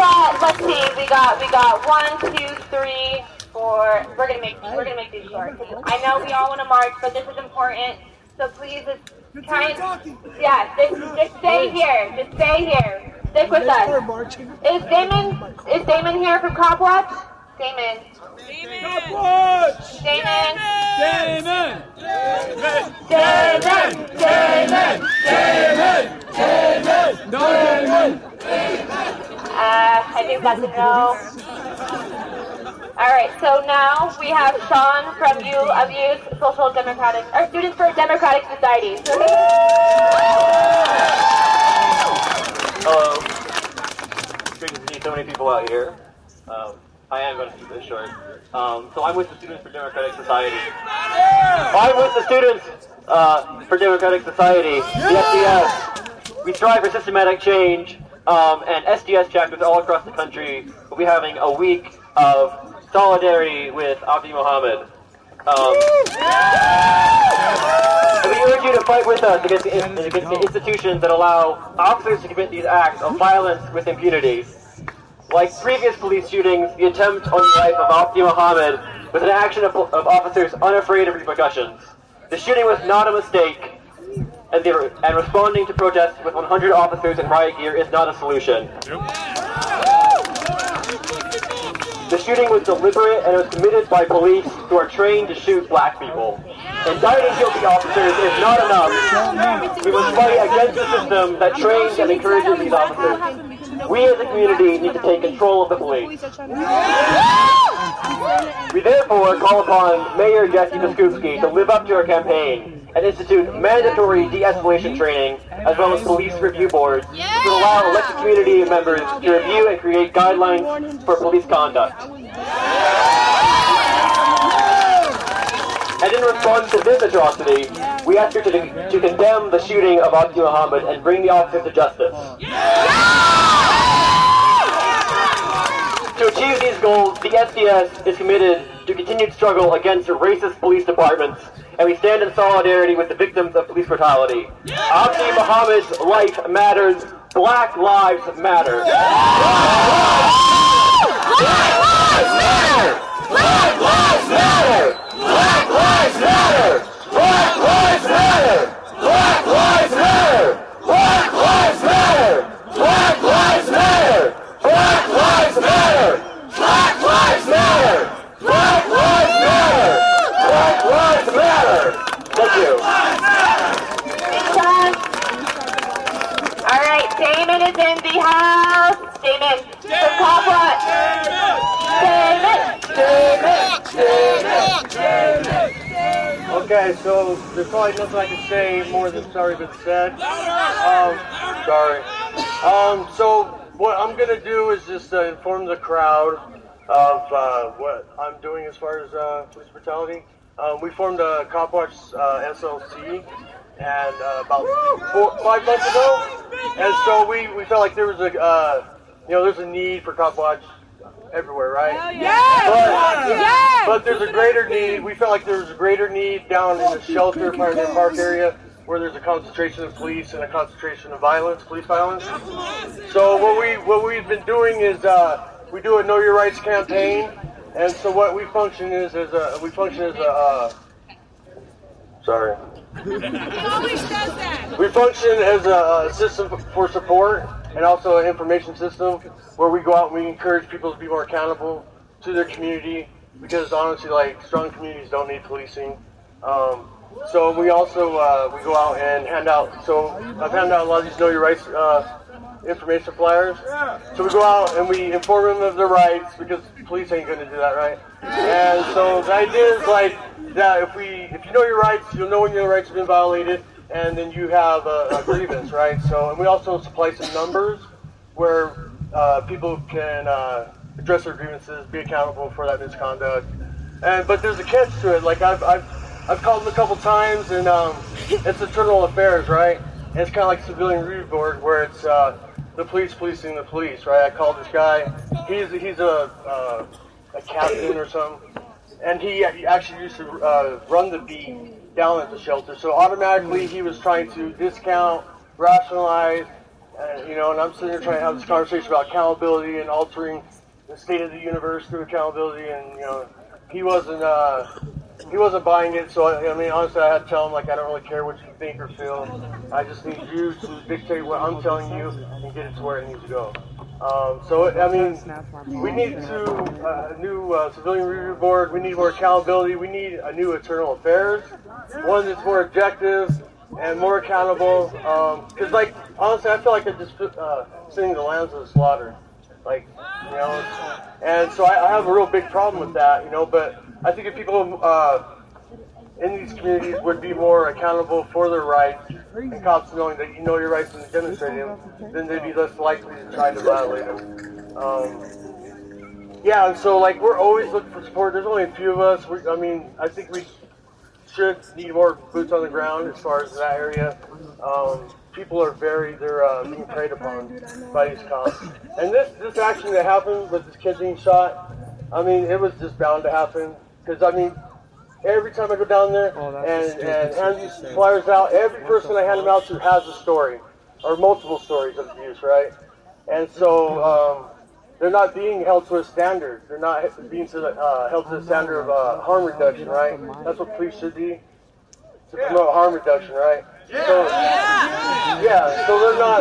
got, let's see, we got 1, 2, 3, 4. We're gonna make these short. I know we all want to march, but this is important. So please, just try and, just stay here. Just stay here. Stick with us. Is Damon here from Cop Watch? Damon.
Cop Watch!
Damon.
Damon!
I think that's a no. Alright, so now we have Sean from Students for Democratic Society.
Hello. Great to see so many people out here. I am going to keep this short. So I'm with the Students for Democratic Society. I'm with the Students for Democratic Society, the SDS. We strive for systematic change, and SDS chapters all across the country will be having a week of solidarity with Abdi Mohamed. And we urge you to fight with us against the institutions that allow officers to commit these acts of violence with impunity. Like previous police shootings, the attempt on the life of Abdi Mohamed was an action of officers unafraid of repercussions. The shooting was not a mistake, and responding to protests with 100 officers in riot gear is not a solution. The shooting was deliberate and was committed by police who are trained to shoot black people. Indicting guilty officers is not enough. We must fight against the system that trains and encourages these officers. We as a community need to take control of the police. We therefore call upon Mayor Jesse Biskupski to live up to her campaign and institute mandatory de-escalation training as well as police review boards to allow elected community members to review and create guidelines for police conduct. And in response to this atrocity, we ask her to condemn the shooting of Abdi Mohamed and bring the officers to justice. To achieve these goals, the SDS is committed to continued struggle against racist police departments, and we stand in solidarity with the victims of police brutality. Abdi Mohamed's life matters. Black lives matter.
Black lives matter! Black lives matter! Black lives matter! Black lives matter! Black lives matter! Black lives matter! Black lives matter! Black lives matter! Black lives matter! Black lives matter! Black lives matter!
Thank you.
All right, Damon is in the house. Damon, from Cop Watch.
Okay, so there's probably nothing I can say more than sorry been said. Sorry. So what I'm gonna do is just inform the crowd of what I'm doing as far as police brutality. We formed a Cop Watch SLC and about 5 months ago, and so we felt like there was there's a need for Cop Watch everywhere, right? But there's a greater need. We felt like there was a greater need down in the shelter, Pioneer Park area, where there's a concentration of police and a concentration of violence, police violence. So what we've been doing is we do a Know Your Rights campaign, and so what we function as a sorry. We function as a system for support and also an information system where we go out and we encourage people to be more accountable to their community, because honestly, like, strong communities don't need policing. So we also we go out and hand out. So I've handed out a lot of these Know Your Rights information flyers. So we go out and we inform them of their rights, because police ain't going to do that, right? And so the idea is like that if you know your rights, you'll know when your rights have been violated, and then you have a grievance, right? So, and we also supply some numbers where people can address their grievances, be accountable for that misconduct. But there's a catch to it. Like I've called them a couple times, and it's internal affairs, right? And it's kind of like civilian review board, where it's the police policing the police, right? I called this guy. He's a captain or something, and he actually used to run the beat down at the shelter. So automatically he was trying to discount, rationalize, and I'm sitting here trying to have this conversation about accountability and altering the state of the universe through accountability, and he wasn't buying it. So I mean, honestly, I had to tell him, like, I don't really care what you think or feel. I just need you to dictate what I'm telling you and get it to where it needs to go. So I mean, we need a new civilian review board. We need more accountability. We need a new internal affairs, one that's more objective and more accountable. Because, like, honestly, I feel like I'm just sending the lambs to the slaughter. Like, and so I have a real big problem with that, but I think if people in these communities would be more accountable for their rights, and cops knowing that you know your rights and demonstrate them, then they'd be less likely to try to violate them. Yeah, and so, like, we're always looking for support. There's only a few of us. I think we should need more boots on the ground as far as that area. People are they're being preyed upon by these cops. And this action that happened with this kid being shot, I mean, it was just bound to happen. Because, I mean, every time I go down there and hand these flyers out, every person I hand them out to has a story, or multiple stories of abuse, right? And so they're not being held to a standard. They're not being held to the standard of harm reduction, right? That's what police should be, to promote harm reduction, right? So, so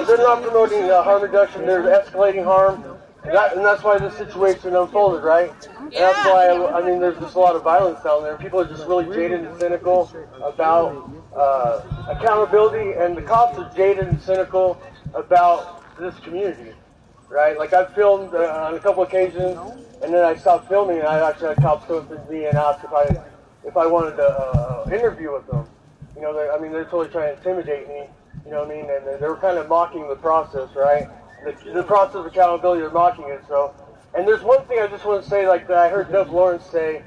they're not promoting harm reduction. They're escalating harm, and that's why this situation unfolded, right? And that's why there's just a lot of violence down there. People are just really jaded and cynical about accountability, and the cops are jaded and cynical about this community, right? Like, I've filmed on a couple occasions, and then I stopped filming, and I actually had cops come to me and ask if I wanted to interview with them. They're totally trying to intimidate me, and they were kind of mocking the process, right? The process of accountability, they're mocking it, so. And there's one thing I just want to say, like, that I heard Doug Lawrence say,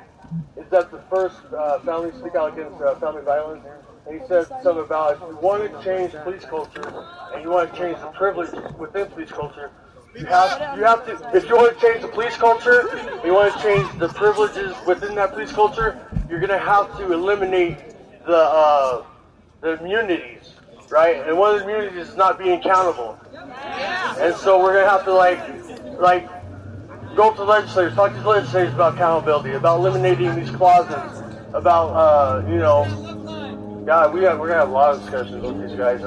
is that the first family speak out against family violence, and he said something about, if you want to change police culture, and you want to change the privilege within police culture, you have to, if you want to change the police culture, and you want to change the privileges within that police culture, you're going to have to eliminate the immunities, right? And one of the immunities is not being accountable. And so we're going to have to, like, go to the legislators, talk to the legislators about accountability, about eliminating these clauses, about, God, we're going to have a lot of discussions with these guys.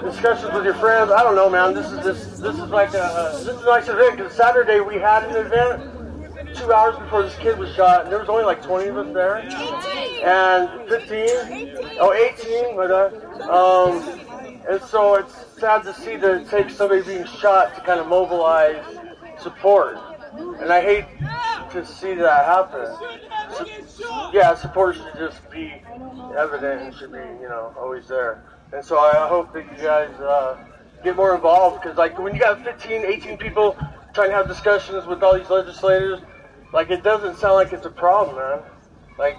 Discussions with your friends, I don't know, man. This is like this is a nice event, because Saturday we had an event 2 hours before this kid was shot, and there was only like 20 of us there, and 18, and so it's sad to see that it takes somebody being shot to kind of mobilize support, and I hate to see that happen. Support should just be evident and should be, always there. And so I hope that you guys get more involved, because, like, when you got 15, 18 people trying to have discussions with all these legislators, like, it doesn't sound like it's a problem, man. Like,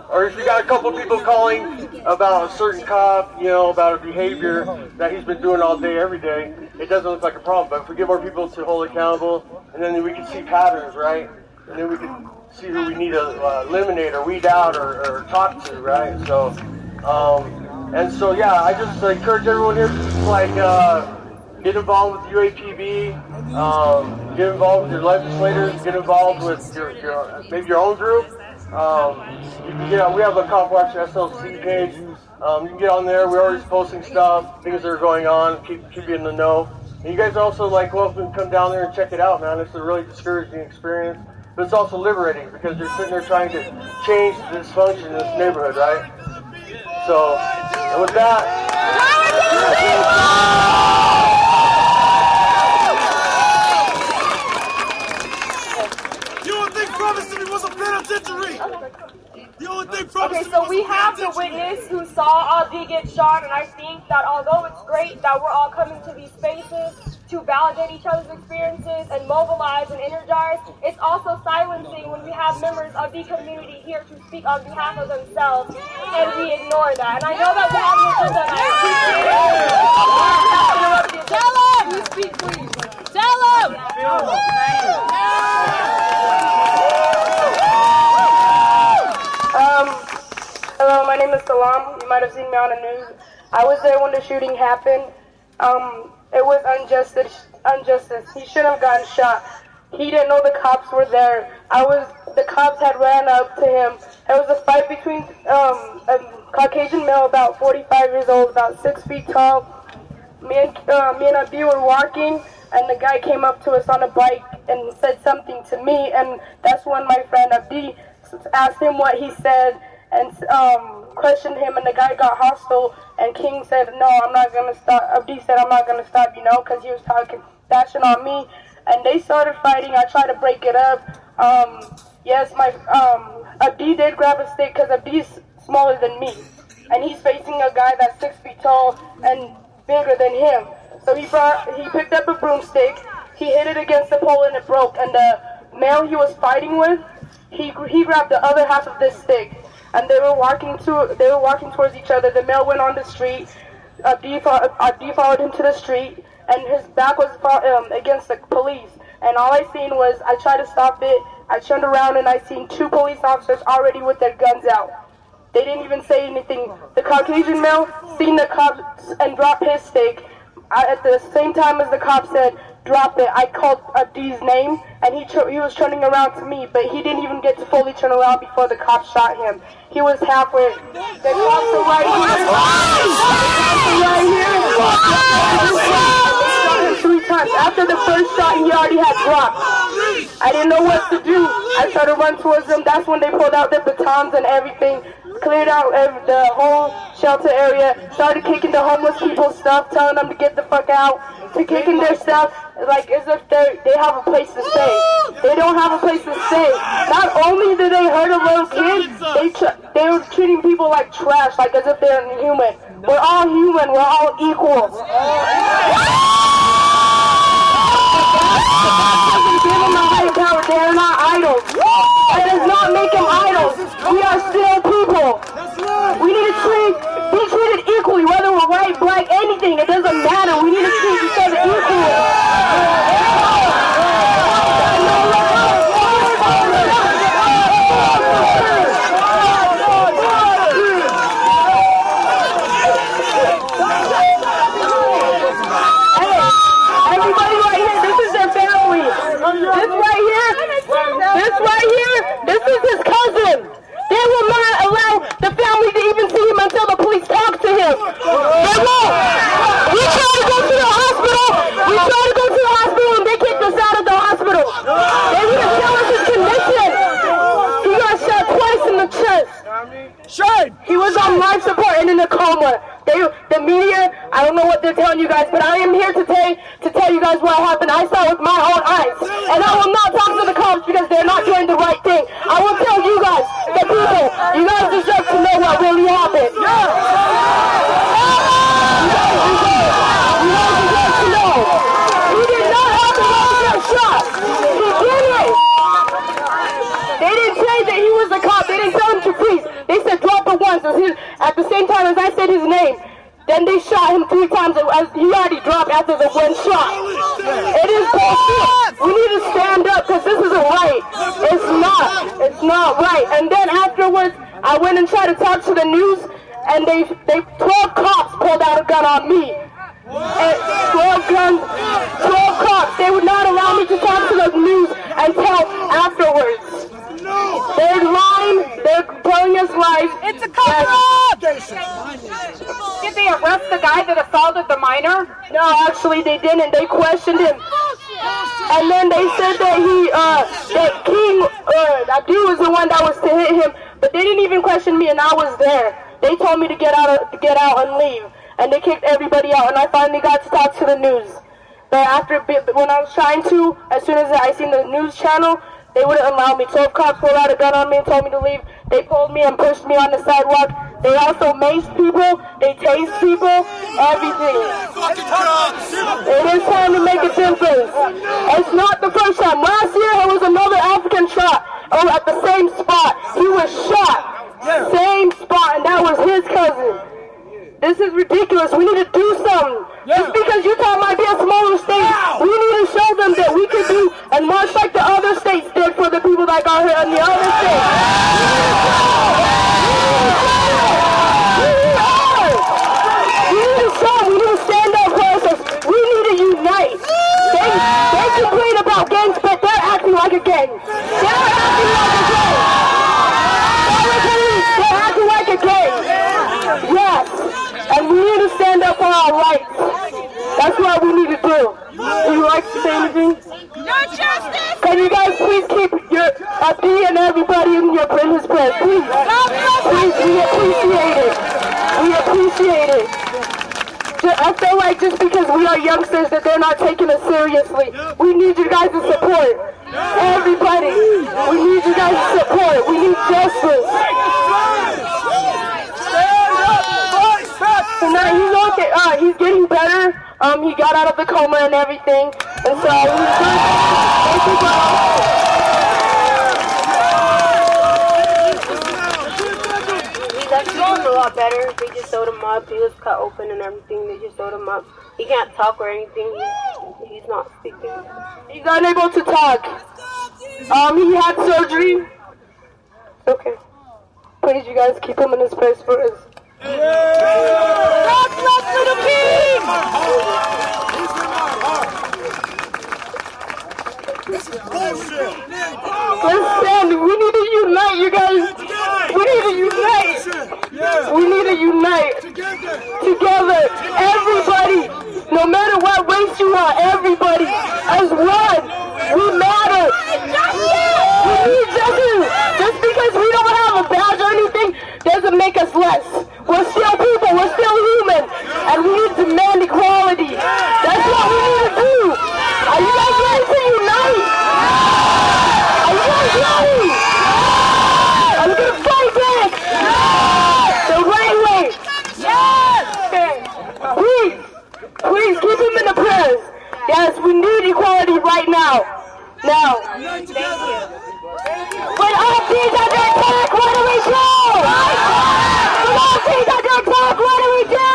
or if you got a couple people calling about a certain cop, about a behavior that he's been doing all day, every day, it doesn't look like a problem. But if we get more people to hold accountable, and then we can see patterns, right? And then we can see who we need to eliminate or weed out or talk to, right? So, I just encourage everyone here to get involved with UAPB, get involved with your legislators, get involved with maybe your own group. We have a Cop Watch SLC page. You can get on there. We're always posting stuff, things that are going on, keep you in the know. And you guys are also welcome to come down there and check it out, man. It's a really discouraging experience, but it's also liberating, because you're sitting there trying to change the dysfunction in this neighborhood, right? So, and with that.
Okay, so we have the witness who saw Abdi get shot, and I think that although it's great that we're all coming to these spaces to validate each other's experiences and mobilize and energize, it's also silencing when we have members of the community here to speak on behalf of themselves, and we ignore that. And I know that we have an agenda, and I appreciate it. Tell him! You speak, please. Tell him!
Hello, my name is Salam. You might have seen me on the news. I was there when the shooting happened. It was injustice. He shouldn't have gotten shot. He didn't know the cops were there. The cops had ran up to him. There was a fight between a Caucasian male, about 45 years old, about 6 feet tall. Me and Abdi were walking, and the guy came up to us on a bike and said something to me, and that's when my friend Abdi asked him what he said and questioned him, and the guy got hostile, and King said, no, I'm not going to stop. Abdi said, I'm not going to stop, because he was bashing on me, and they started fighting. I tried to break it up. Yes, Abdi did grab a stick because Abdi's smaller than me, and he's facing a guy that's 6 feet tall and bigger than him. So he picked up a broomstick, he hit it against the pole and it broke, and the male he was fighting with, he grabbed the other half of this stick, and they were walking towards each other. The male went on the street, Abdi followed him to the street, and his back was against the police, and all I seen was, I tried to stop it, I turned around and I seen 2 police officers already with their guns out. They didn't even say anything. The Caucasian male seen the cops and dropped his stick. At the same time as the cop said, drop it, I called Abdi's name, and he was turning around to me, but he didn't even get to fully turn around before the cop shot him. He was halfway. The cops are right here. 3 times. After the first shot, he already had dropped. I didn't know what to do. I tried to run towards them. That's when they pulled out their batons and everything, cleared out the whole shelter area, started kicking the homeless people's stuff, telling them to get the fuck out, to kicking their stuff, like as if they have a place to stay. They don't have a place to stay. Not only did they hurt a little kid, they were treating people like trash, like as if they're inhuman. We're all human, we're all equal. Give them a higher power, they are not idols. That does not make them idols. We are still people. We need to be treated equally, whether we're white, black, anything. It doesn't matter. We need to treat each other equally. Everybody right here, this is their family. This right here, this is his cousin. They will not allow the family to even see him until the police talk to him. They won't. We try to go to the hospital. And they kicked us out of the hospital. They didn't tell us his condition. He got shot twice in the chest. Shame. He was on life support and in a coma. The media, I don't know what they're telling you guys, but I am here today to tell you guys what happened. I saw it with my own eyes. And I will not talk to the cops because they're not doing the right thing. I will tell you guys, the people, you guys deserve to know what really happened. You guys deserve to know. He did not have the right to get shot. He didn't. They didn't say that he was a cop. They didn't tell him to freeze. They said drop it once. At the same time as I said his name. Then they shot him 3 times as he already dropped after the 1 shot. It is bullshit. We need to stand up because this isn't right. It's not right. And then afterwards, I went and tried to talk to the news, and 12 cops pulled out a gun on me. And 12 cops. They would not allow me to talk to the news until afterwards. They're lying. They're telling us lies.
It's a cover-up!
Did they arrest the guy that assaulted the minor?
No, actually they didn't. They questioned him. And then they said that that King, Abdi was the one that was to hit him. But they didn't even question me, and I was there. They told me to get out and leave. And they kicked everybody out, and I finally got to talk to the news. But when I was trying to, as soon as I seen the news channel, they wouldn't allow me. 12 cops pulled out a gun on me and told me to leave. They pulled me and pushed me on the sidewalk. They also maced people. They tased people. Everything. It is time to make a difference. It's not the first time. Last year, there was another African shot at the same spot. He was shot. Same spot, and that was his cousin. This is ridiculous. We need to do something. Just because Utah might be a smaller state, we need to show them that we can do and march like the other states did for the people that got hurt in the other states. We need to stand up for us like to say anything?
No justice!
Can you guys please keep your Abdi and everybody in your his prayers, please? Please, we appreciate it. We appreciate it. I feel like just because we are youngsters that they're not taking us seriously. We need you guys' support. Everybody, we need you guys' support. We need justice. So now he's okay. He's getting better. He got out of the coma and everything, and so he's good. Thank you, bro.
He's actually doing a lot better. They just sewed him up. He was cut open and everything. They just sewed him up. He can't talk or anything. He's not speaking.
He's unable to talk. He had surgery. Okay. Please, you guys, keep him in his prayers for us.
God bless little king!
Listen, we need to unite, you guys. We need to unite. We need to unite. Together. Everybody. No matter what race you are, everybody. As one. We matter. We need justice. Just because we don't have a badge or anything doesn't make us less. We're still people. We're still human. And we need to demand equality. That's what we need to do. Are you guys ready to unite? Are you guys ready? I'm gonna fight back. The right way. Okay. Please keep him in the prayers. Yes, we need equality right now. Now. Thank you. When all teams are under attack, what do we do? When all teams are under attack, what do we do?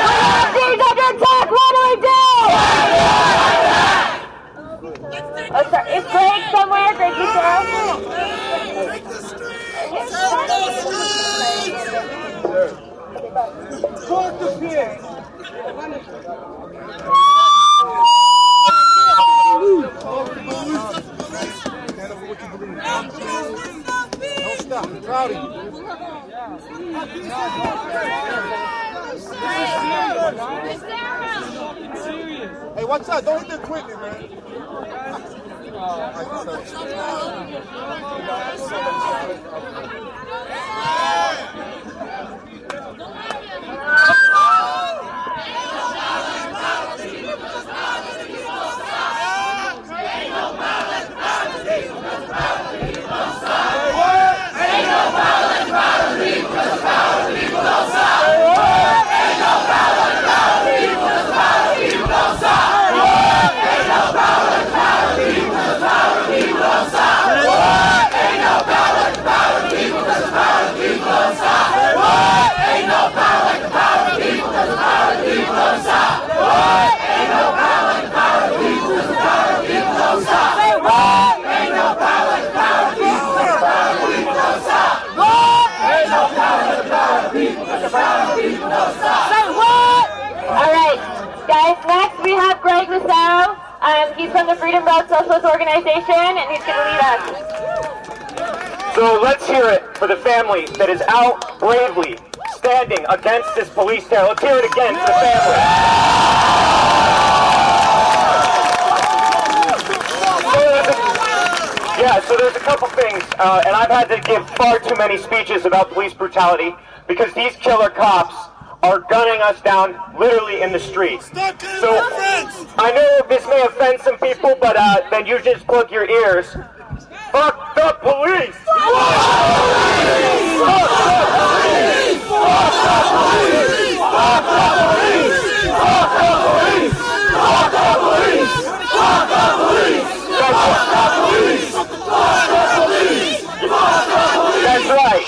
When all teams are under attack, what do we do?
Oh, sorry. Is Greg somewhere? Thank you, sir.
Talk the pig! Don't stop, Rowdy. Hey, what's up? Don't hit the equipment, man.
He's from the Brot Socialist Organization, and he's going to lead us.
So let's hear it for the family that is out bravely standing against this police terror. Let's hear it again for the family. So there's a couple things, and I've had to give far too many speeches about police brutality because these killer cops are gunning us down literally in the street. So I know this may offend some people, but then you just plug your ears. Fuck the police! Fuck the police! Fuck the police! Fuck the police! Fuck the police! Fuck the police! Fuck the police! Fuck the police! Fuck the police! Fuck the police! That's right.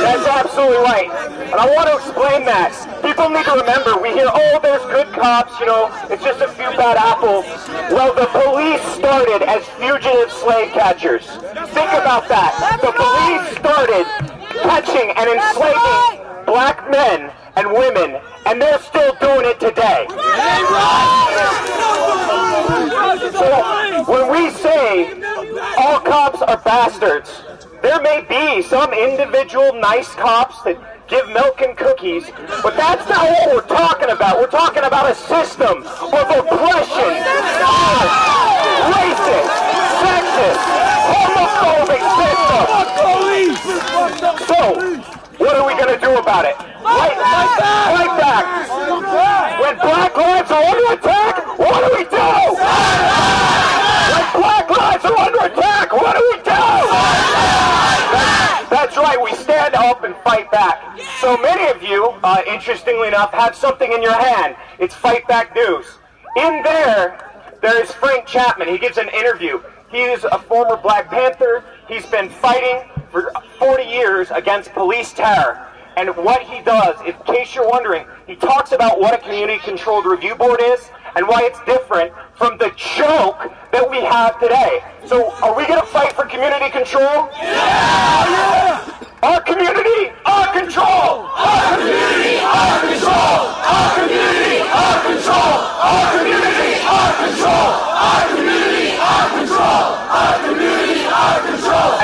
That's absolutely right. And I want to explain that. People need to remember, we hear, oh, there's good cops, you know, it's just a few bad apples. Well, the police started as fugitive slave catchers. Think about that. The police started catching and enslaving black men and women, and they're still doing it today. So when we say all cops are bastards, there may be some individual nice cops that
give milk and cookies, but that's not what we're talking about. We're talking about a system of oppression, racist, sexist, homophobic system. So, what are we going to do about it? Fight back. When black lives are under attack, what do we do? When black lives are under attack, what do we do? That's right, we stand up and fight back. So many of you, interestingly enough, have something in your hand. It's Fight Back News. In there is Frank Chapman. He gives an interview. He is a former Black Panther. He's been fighting for 40 years against police terror. And what he does, in case you're wondering, he talks about what a community-controlled review board is and why it's different from the joke that we have today. So, are we going to fight for community control? Yeah! Our community, our control! Our community, our control! Our community, our control! Our community, our control! Our community, our control! Our community, our control!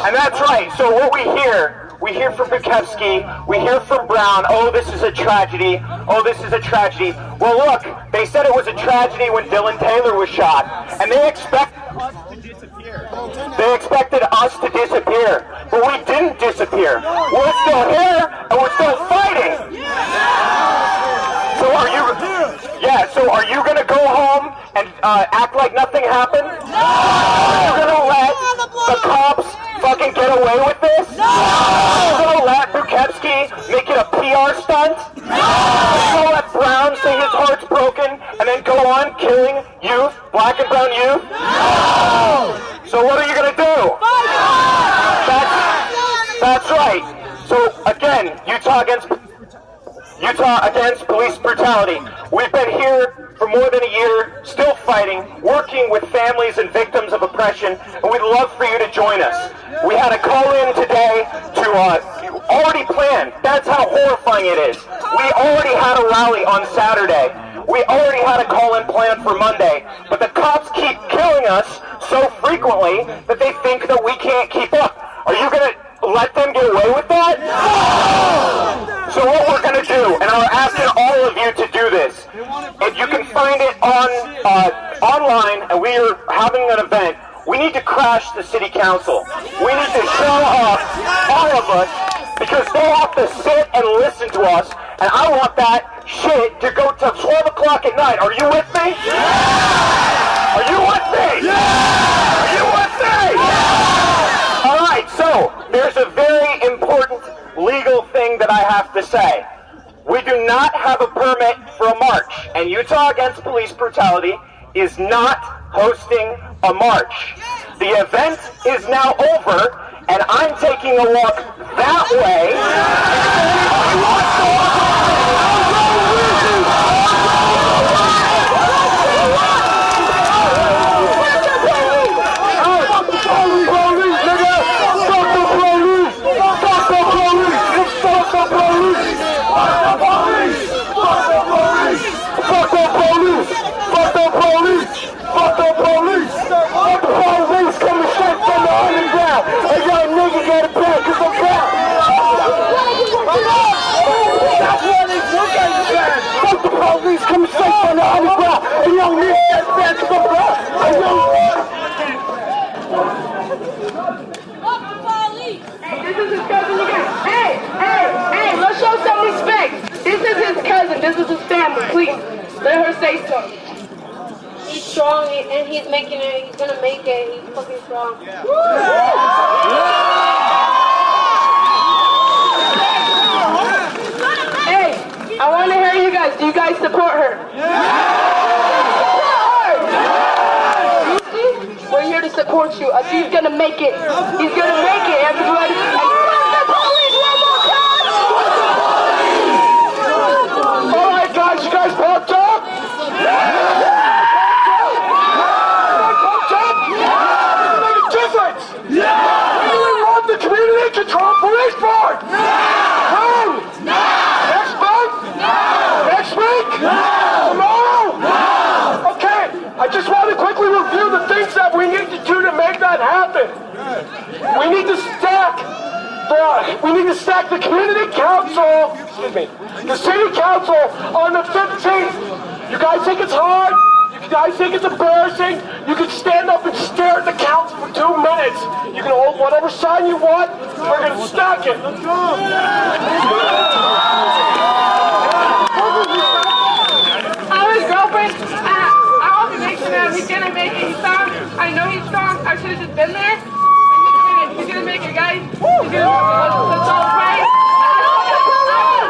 And that's right. So what we hear from Bukowski, we hear from Brown, oh, this is a tragedy, oh, this is a tragedy. Well, look, they said it was a tragedy when Dylan Taylor was shot, and they expected us to disappear, but we didn't disappear. We're still here, and we're still fighting. So are you going to go home and act like nothing happened? No! Are you going to let the cops fucking get away with this? No! Are you going to let Bukowski make it a PR stunt? No! Are you going to let Brown say his heart's broken and then go on killing youth, black and brown youth? No! So what are you going to do? That's right. So again, Utah against police brutality. We've been here for more than a year, still fighting, working with families and victims of oppression, and we'd love for you to join us. We had a call-in today to already planned. That's how horrifying it is. We already had a rally on Saturday. We already had a call-in plan for Monday, but the cops keep killing us so frequently that they think that we can't keep up. Are you going to let them get away with that? No! So what we're going to do, and I'm asking all of you to do this, if you can find it online, and we are having an event, we need to crash the city council. We need to show up, all of us, because they have to sit and listen to us, and I want that shit to go to 12 o'clock at night. Are you with me? Yeah! Are you with me? Yeah! Are you with me? Yeah! All right, so there's a very important legal thing that I have to say. We do not have a permit for a march, and Utah Against Police Brutality is not hosting a march. The event is now over, and I'm taking a walk that way. Police coming straight from the underground. And you don't need that badge from Brot.
Hey, this is his cousin again. Hey, let's show some respect. This is his cousin. This is his family. Please, let her say something.
He's strong and he's making it. He's gonna make it. He's fucking strong.
Hey, I want to hear you guys. Do you guys support her? We're here to support you. He's gonna make it. He's gonna make it, everybody. The police one more time! All right, guys, you guys pumped up? Pumped up? Make a difference. We want the community control police board. When? Next month? Next week? Tomorrow? Okay, I just want to quickly review the things that we need to do to make that happen. We need to stack the
We need to stack the community council, the city council on the 15th. You guys think it's hard? You guys think it's embarrassing? You can stand up and stare at the council for 2 minutes. You can hold whatever sign you want. We're going to stack it. Let's go.
His girlfriend, I hope he makes it out. He's gonna make it. He's strong. I know he's strong. I should have just been there. He's gonna make it, guys. He's gonna, let's all pray.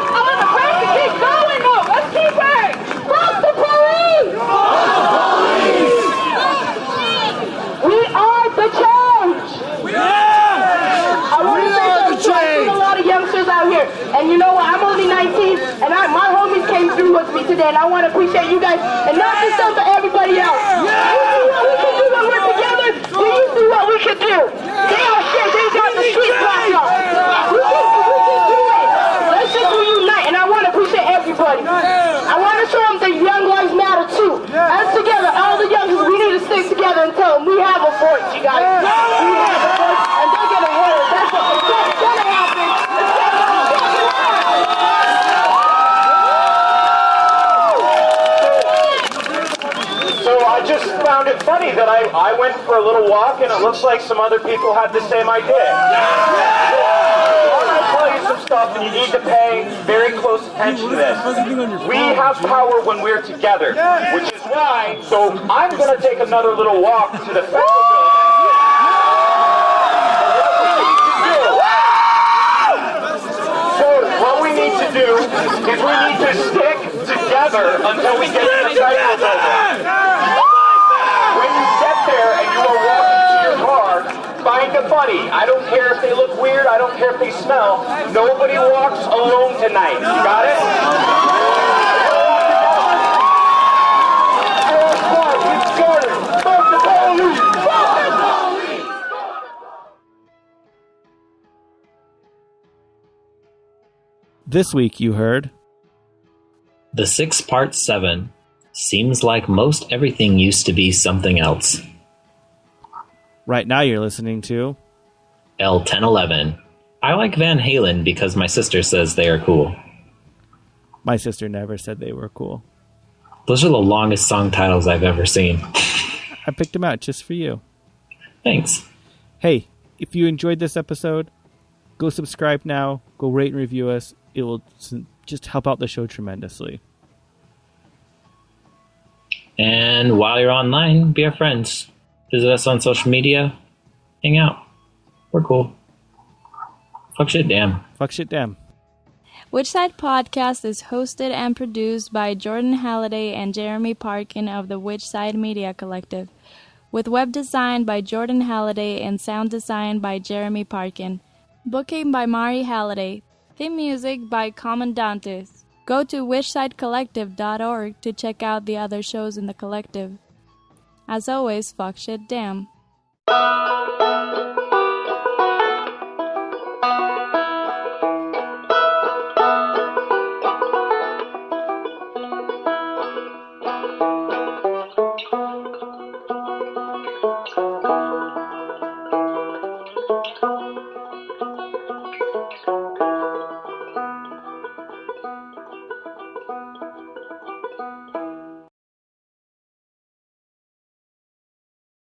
I want the prayer to keep going, though. Let's keep praying. Fuck the police!
We are the change! I want to say something. I've seen a lot of youngsters out here. And you know what? I'm only 19, and my homies came through with me today, and I want to appreciate you guys, and not just them, but everybody else. You see what we can do when we're together? Do you see what we can do? They are shit. They got the street blocked off. We can do it. Let's just reunite, and I want to appreciate everybody. I want to show them that young lives matter too. Us together, all the youngsters, we need to stick together and tell them we have a voice, you guys. We have a voice, and they're going to hear it. That's what they said. It's going to happen. It's going to
So I just found it funny that I went for a little walk and it looks like some other people had the same idea. I'm going to tell you some stuff and you need to pay very close attention to this. We have power when we're together, which is why, so I'm going to take another little walk to the federal building. So what we need to do is we need to stick together until we get to the federal building. When you get there and you are walking to your car, find a buddy. I don't care if they look weird. I don't care if they smell. Nobody walks alone tonight. You got it?
This week you heard
The 6 Part 7. Seems like most everything used to be something else.
Right now you're listening to
L1011. I like Van Halen because my sister says they are cool.
My sister never said they were cool.
Those are the longest song titles I've ever seen.
I picked them out just for you.
Thanks.
Hey, if you enjoyed this episode, go subscribe now, go rate and review us. It will just help out the show tremendously.
And while you're online, be our friends. Visit us on social media. Hang out. We're cool. Fuck shit, damn.
Fuck shit, damn.
Whichside Podcast is hosted and produced by Jordan Halliday and Jeremy Parkin of the Whichside Media Collective, with web design by Jordan Halliday and sound design by Jeremy Parkin. Booking by Mari Halliday. Theme music by Commandantes. Go to whichsidecollective.org to check out the other shows in the collective. As always, fuck shit damn.